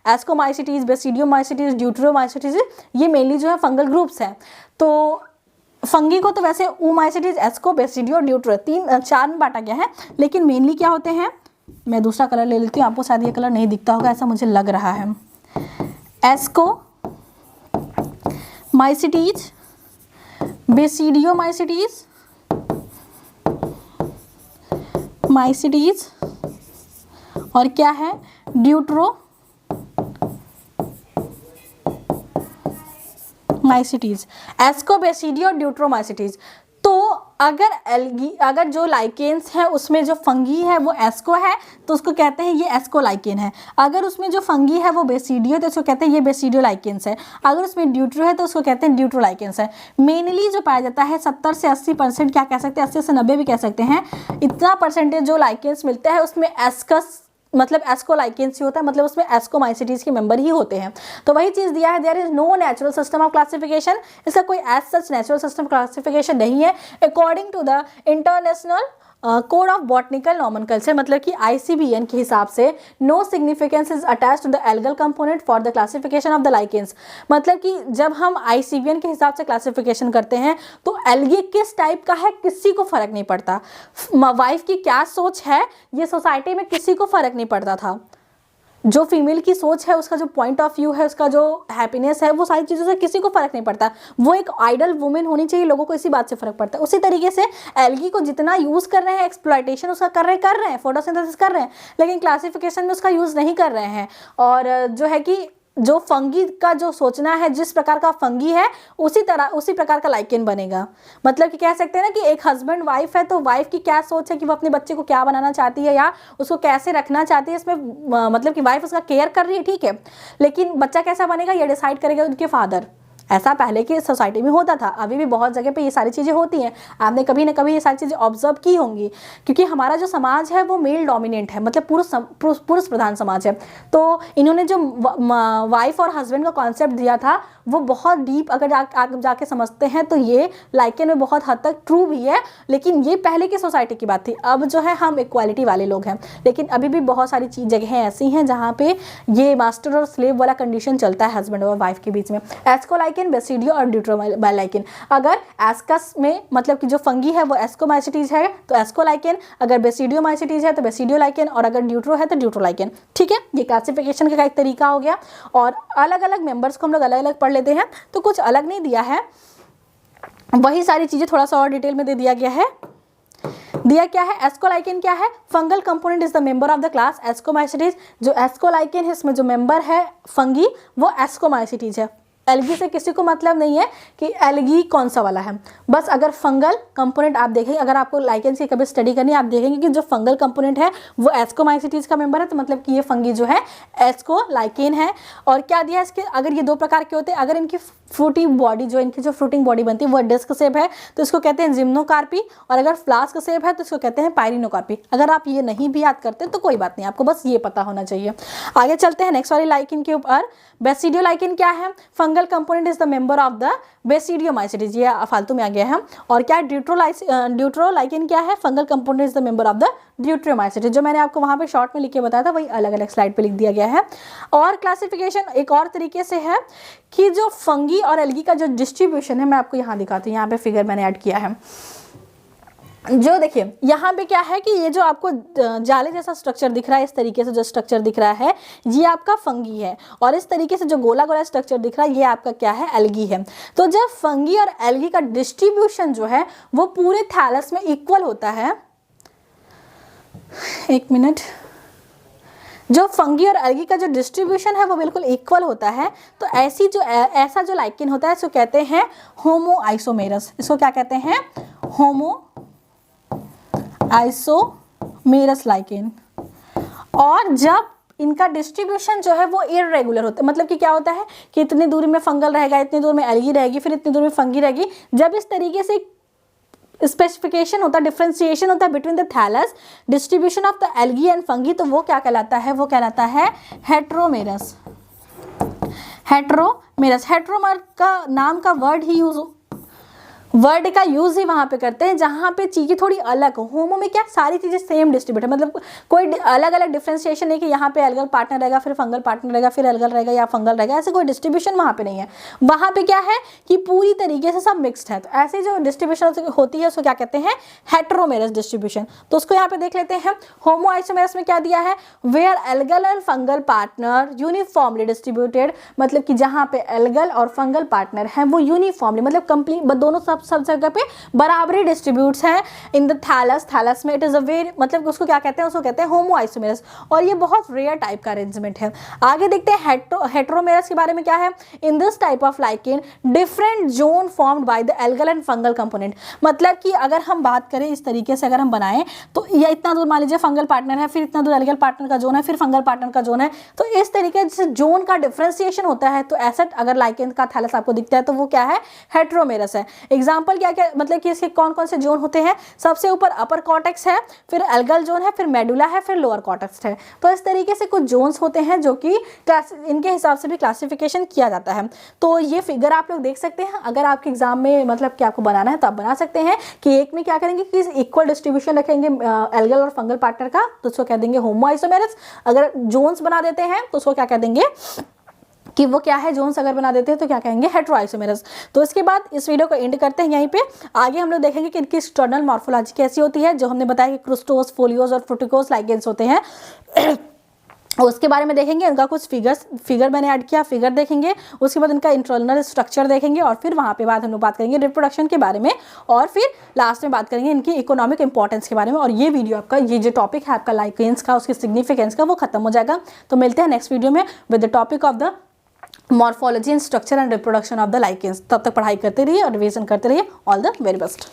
एस्कोमाइसिटीज, बेसिडियोमाइसिटीज, ड्यूटेरोमाइसिटीज, ये मेनली जो है फंगल ग्रुप्स हैं। तो फंगी को तो वैसे ओमाइसिटीज, एस्को, बेसिडियो, ड्यूटेरो 4 में बांटा गया है, लेकिन मेनली क्या होते हैं, मैं दूसरा कलर ले लेती हूँ, आपको शायद ये कलर नहीं दिखता होगा, ऐसा मुझे लग रहा है। एस्को माइसिटीज, बेसिडियोमाइसिटीज, माइसिटीज, और क्या है, ड्यूटेरो माइसिटीज, एस्को, बेसिडियो, ड्यूटेरोमाइसिटीज। तो अगर जो लाइकेन्स है उसमें जो फंगी है वो एस्को है तो उसको कहते हैं ये एस्को लाइकेन है। अगर उसमें जो फंगी है वो बेसिडियो तो उसको कहते हैं ये बेसिडियो लाइकेन्स है। अगर उसमें ड्यूटेरो है तो उसको कहते हैं ड्यूटेरो लाइकेन्स है। मेनली जो पाया जाता है 70 से 80%, क्या कह सकते हैं, 80 से 90 भी कह सकते हैं, इतना परसेंटेज जो लाइकेन्स मिलता है उसमें एस्कस मतलब एस्कोलाइकेंस ही होता है, मतलब उसमें एस्कोमाइसिटीज के मेंबर ही होते हैं। तो वही चीज़ दिया है, there is no natural system of classification, इसका कोई as such natural system classification नहीं है। According to the International Code of Botanical Nomenclature, मतलब कि ICBN के हिसाब से no significance is attached to the algal component for the classification of the lichens. मतलब कि जब हम ICBN के हिसाब से क्लासिफिकेशन करते हैं तो एल्गी किस टाइप का है किसी को फर्क नहीं पड़ता। वाइफ की क्या सोच है ये सोसाइटी में किसी को फर्क नहीं पड़ता था। जो फीमेल की सोच है, उसका जो पॉइंट ऑफ व्यू है, उसका जो हैप्पीनेस है, वो सारी चीज़ों से किसी को फर्क नहीं पड़ता। वो एक आइडल वुमेन होनी चाहिए, लोगों को इसी बात से फर्क पड़ता है। उसी तरीके से एल्गी को जितना यूज़ कर रहे हैं, एक्सप्लॉयटेशन उसका कर रहे हैं, फोटोसिंथेसिस कर रहे हैं, लेकिन क्लासिफिकेशन में उसका यूज़ नहीं कर रहे हैं। और जो है कि जो फंगी का जो सोचना है, जिस प्रकार का फंगी है उसी प्रकार का लाइकेन बनेगा। मतलब कि कह सकते हैं ना कि एक हस्बैंड वाइफ है तो वाइफ की क्या सोच है कि वो अपने बच्चे को क्या बनाना चाहती है या उसको कैसे रखना चाहती है, इसमें मतलब कि वाइफ उसका केयर कर रही है, ठीक है, लेकिन बच्चा कैसा बनेगा ये डिसाइड करेगा उनके फादर। ऐसा पहले की सोसाइटी में होता था, अभी भी बहुत जगह पे ये सारी चीज़ें होती हैं। आपने कभी ना कभी ये सारी चीज़ें ऑब्जर्व की होंगी, क्योंकि हमारा जो समाज है वो मेल डोमिनेंट है, मतलब पुरुष प्रधान समाज है। तो इन्होंने जो वाइफ और हस्बैंड का कॉन्सेप्ट दिया था वो बहुत डीप, अगर आप जाके समझते हैं तो ये लाइकेन में बहुत हद तक ट्रू भी है, लेकिन ये पहले की सोसाइटी की बात थी। अब जो है हम इक्वालिटी वाले लोग हैं, लेकिन अभी भी बहुत सारी जगह ऐसी हैं जहाँ पे ये मास्टर और स्लेव वाला कंडीशन चलता है हस्बैंड और वाइफ के बीच में। एस्कोलाइकेन, बेसिडियो और ड्यूटेरोलाइकेन। अगर एस्कस में मतलब कि जो फंगी है वो एस्कोमाइसिटीज है तो एस्कोलाइकेन, अगर बेसिडियोमाइसिटीज है तो बेसिडियोलाइकेन, और अगर ड्यूटेरो है तो ड्यूटेरोलाइकेन। ठीक है, ये क्लासिफिकेशन का एक तरीका हो गया। और अलग अलग मेंबर्स को हम लोग अलग अलग पढ़ लेते हैं, तो कुछ अलग नहीं दिया है, वही सारी चीजें थोड़ा सा और डिटेल में दे दिया गया है। दिया क्या है, एस्कोलाइकेन क्या है, fungal component is the member of the class ascomycetes. जो एस्कोलाइकेन है इसमें जो मेंबर है फंगी वो एस्कोमाइसिटीज है। एल्गी से किसी को मतलब नहीं है कि एल्गी कौन सा वाला है, बस अगर फंगल कंपोनेंट आप देखेंगे, अगर आपको लाइकेंस की कभी स्टडी करनी है आप देखेंगे कि जो फंगल कंपोनेंट है वो एस्कोमाइसिटीज का मेंबर है, तो मतलब कि ये फंगी जो है एस्कोलाइकेन है। और क्या दिया है इसके, अगर ये 2 प्रकार के होते हैं, अगर इनकी फ्रूटिंग बॉडी जो इनकी जो फ्रूटिंग बॉडी बनती है वो डिस्क शेप है तो इसको कहते हैं जिम्नोकार्पी, और अगर फ्लास्क शेप है तो इसको कहते हैं पायरिनोकार्पी। अगर आप ये नहीं भी याद करते तो कोई बात नहीं, आपको बस ये पता होना चाहिए। आगे चलते हैं नेक्स्ट वाली लाइकेन के ऊपर। बेसिडियोलाइकेन क्या है, fungal component is the member of the basidiomycetes, ये फालतू में आ गया है। और क्या ड्यूटेरोलाइकेन क्या है, fungal component is the member of the deuteromycetes. जो मैंने आपको वहाँ पे शॉर्ट में लिख के बताया था वही अलग अलग स्लाइड पे लिख दिया गया है। और क्लासिफिकेशन एक और तरीके से है कि जो फंगी और एल्गी का जो डिस्ट्रीब्यूशन है, मैं आपको यहाँ दिखाती हूँ, यहाँ पे फिगर मैंने ऐड किया है। जो देखिए यहाँ पे क्या है कि ये जो आपको जाले जैसा स्ट्रक्चर दिख रहा है, इस तरीके से जो स्ट्रक्चर दिख रहा है ये आपका फंगी है, और इस तरीके से जो गोला गोला स्ट्रक्चर दिख रहा है ये आपका क्या है, एल्गी है। तो जब फंगी और एल्गी का डिस्ट्रीब्यूशन जो है वो पूरे थैलस में इक्वल होता है, एक मिनट, जो फंगी और एल्गी का जो डिस्ट्रीब्यूशन है वो बिल्कुल इक्वल होता है, तो ऐसा जो लाइकेन होता है इसको कहते हैं होमो आइसोमेरस। इसको क्या कहते हैं, होमो आइसोमेरस लाइकेन। और जब इनका डिस्ट्रीब्यूशन जो है वो इररेगुलर होता है, मतलब कि क्या होता है कि इतनी दूरी में फंगल रहेगा, इतनी दूर में एल्गी रहेगी, फिर इतनी दूर में फंगी रहेगी। जब इस तरीके से स्पेसिफिकेशन होता है, डिफ्रेंसिएशन होता है between the thallus, distribution of the algae and fungi, तो वो क्या कहलाता है, वो कहलाता है हेट्रोमेरस। हेट्रोमेरस, हेट्रोमर का नाम का वर्ड का यूज ही वहां पे करते हैं जहां पे चीजें थोड़ी अलग हो। होमो में क्या सारी चीजें सेम डिस्ट्रीब्यूट है, मतलब कोई अलग अलग डिफ्रेंसिएशन नहीं कि यहाँ पे एल्गल पार्टनर रहेगा फिर फंगल पार्टनर रहेगा फिर एल्गल रहेगा या फंगल रहेगा, ऐसे कोई डिस्ट्रीब्यूशन वहां पे नहीं है। वहां पे क्या है कि पूरी तरीके से सब मिक्स्ड है। तो ऐसे जो डिस्ट्रीब्यूशन होती है उसको क्या कहते हैं, हेट्रोमेरस डिस्ट्रीब्यूशन। तो उसको यहाँ पे देख लेते हैं। होमो आइसोमेरस में क्या दिया है, where algal and fungal partner uniformly distributed, मतलब कि जहाँ पे एल्गल और फंगल पार्टनर हैं वो यूनिफॉर्मली मतलब कंप्लीट दोनों सब जगह पे बराबरी डिस्ट्रीब्यूट्स हैं इन द थैलस में। इट इज अ वेरी, मतलब उसको क्या कहते हैं, उसको कहते हैं होमो आइसोमेरस, और ये बहुत रेयर टाइप का अरेंजमेंट है। आगे देखते हैं हेट्रोमेरस के बारे में क्या है। In this type of lichen different zone formed by the algal and fungal component, मतलब कि अगर हम बात करें इस तरीके से अगर हम बनाएं तो ये इतना दूर मान लीजिए फंगल पार्टनर है, फिर इतना दूर एल्गल पार्टनर का जोन है, फिर फंगल पार्टनर का जोन है, तो इस तरीके से जोन का डिफरेंशिएशन होता है। तो ऐसा अगर लाइकेन का थैलस आपको दिखता है तो वो क्या है, हेट्रोमेरस है। एग्जाम्पल क्या क्या, मतलब कि इसके कौन कौन से जोन होते हैं, सबसे ऊपर अपर कॉर्टेक्स है, फिर एल्गल जोन है, फिर मेडुला है, फिर लोअर कॉर्टेक्स है। तो इस तरीके से कुछ जोन्स होते हैं जो कि इनके हिसाब से भी क्लासिफिकेशन किया जाता है। तो ये फिगर आप लोग देख सकते हैं, अगर आपके एग्जाम में मतलब कि आपको बनाना है तो आप बना सकते हैं कि एक में क्या करेंगे कि इक्वल डिस्ट्रीब्यूशन रखेंगे एल्गल और फंगल पार्टनर का, तो उसको कह देंगे होमो आइसोमेरस। अगर जोन्स बना देते हैं तो उसको क्या कह देंगे कि वो क्या है, जोन्स अगर बना देते हैं तो क्या कहेंगे, हेट्रोआइसोमेरस। तो इसके बाद इस वीडियो को एंड करते हैं यहीं पे। आगे हम लोग देखेंगे कि इनकी एक्सटर्नल मॉर्फोलॉजी कैसी होती है, जो हमने बताया कि क्रुस्टोस, फोलियोस और फ्रूटिकोस लाइकेंस होते हैं उसके बारे में देखेंगे। इनका कुछ फिगर मैंने ऐड किया, फिगर देखेंगे। उसके बाद इनका इंटरनल स्ट्रक्चर देखेंगे और फिर वहाँ पे बाद हम लोग बात करेंगे रिप्रोडक्शन के बारे में, और फिर लास्ट में बात करेंगे इनकी इकोनॉमिक इंपॉर्टेंस के बारे में। और ये वीडियो आपका, ये जो टॉपिक है आपका लाइकेंस का, उसकी सिग्निफिकेंस का, वो खत्म हो जाएगा। तो मिलते हैं नेक्स्ट वीडियो में with the topic of the morphology and structure and reproduction of the lichens. तब तक पढ़ाई करते रहिए और रिवीजन करते रहिए। All the very best.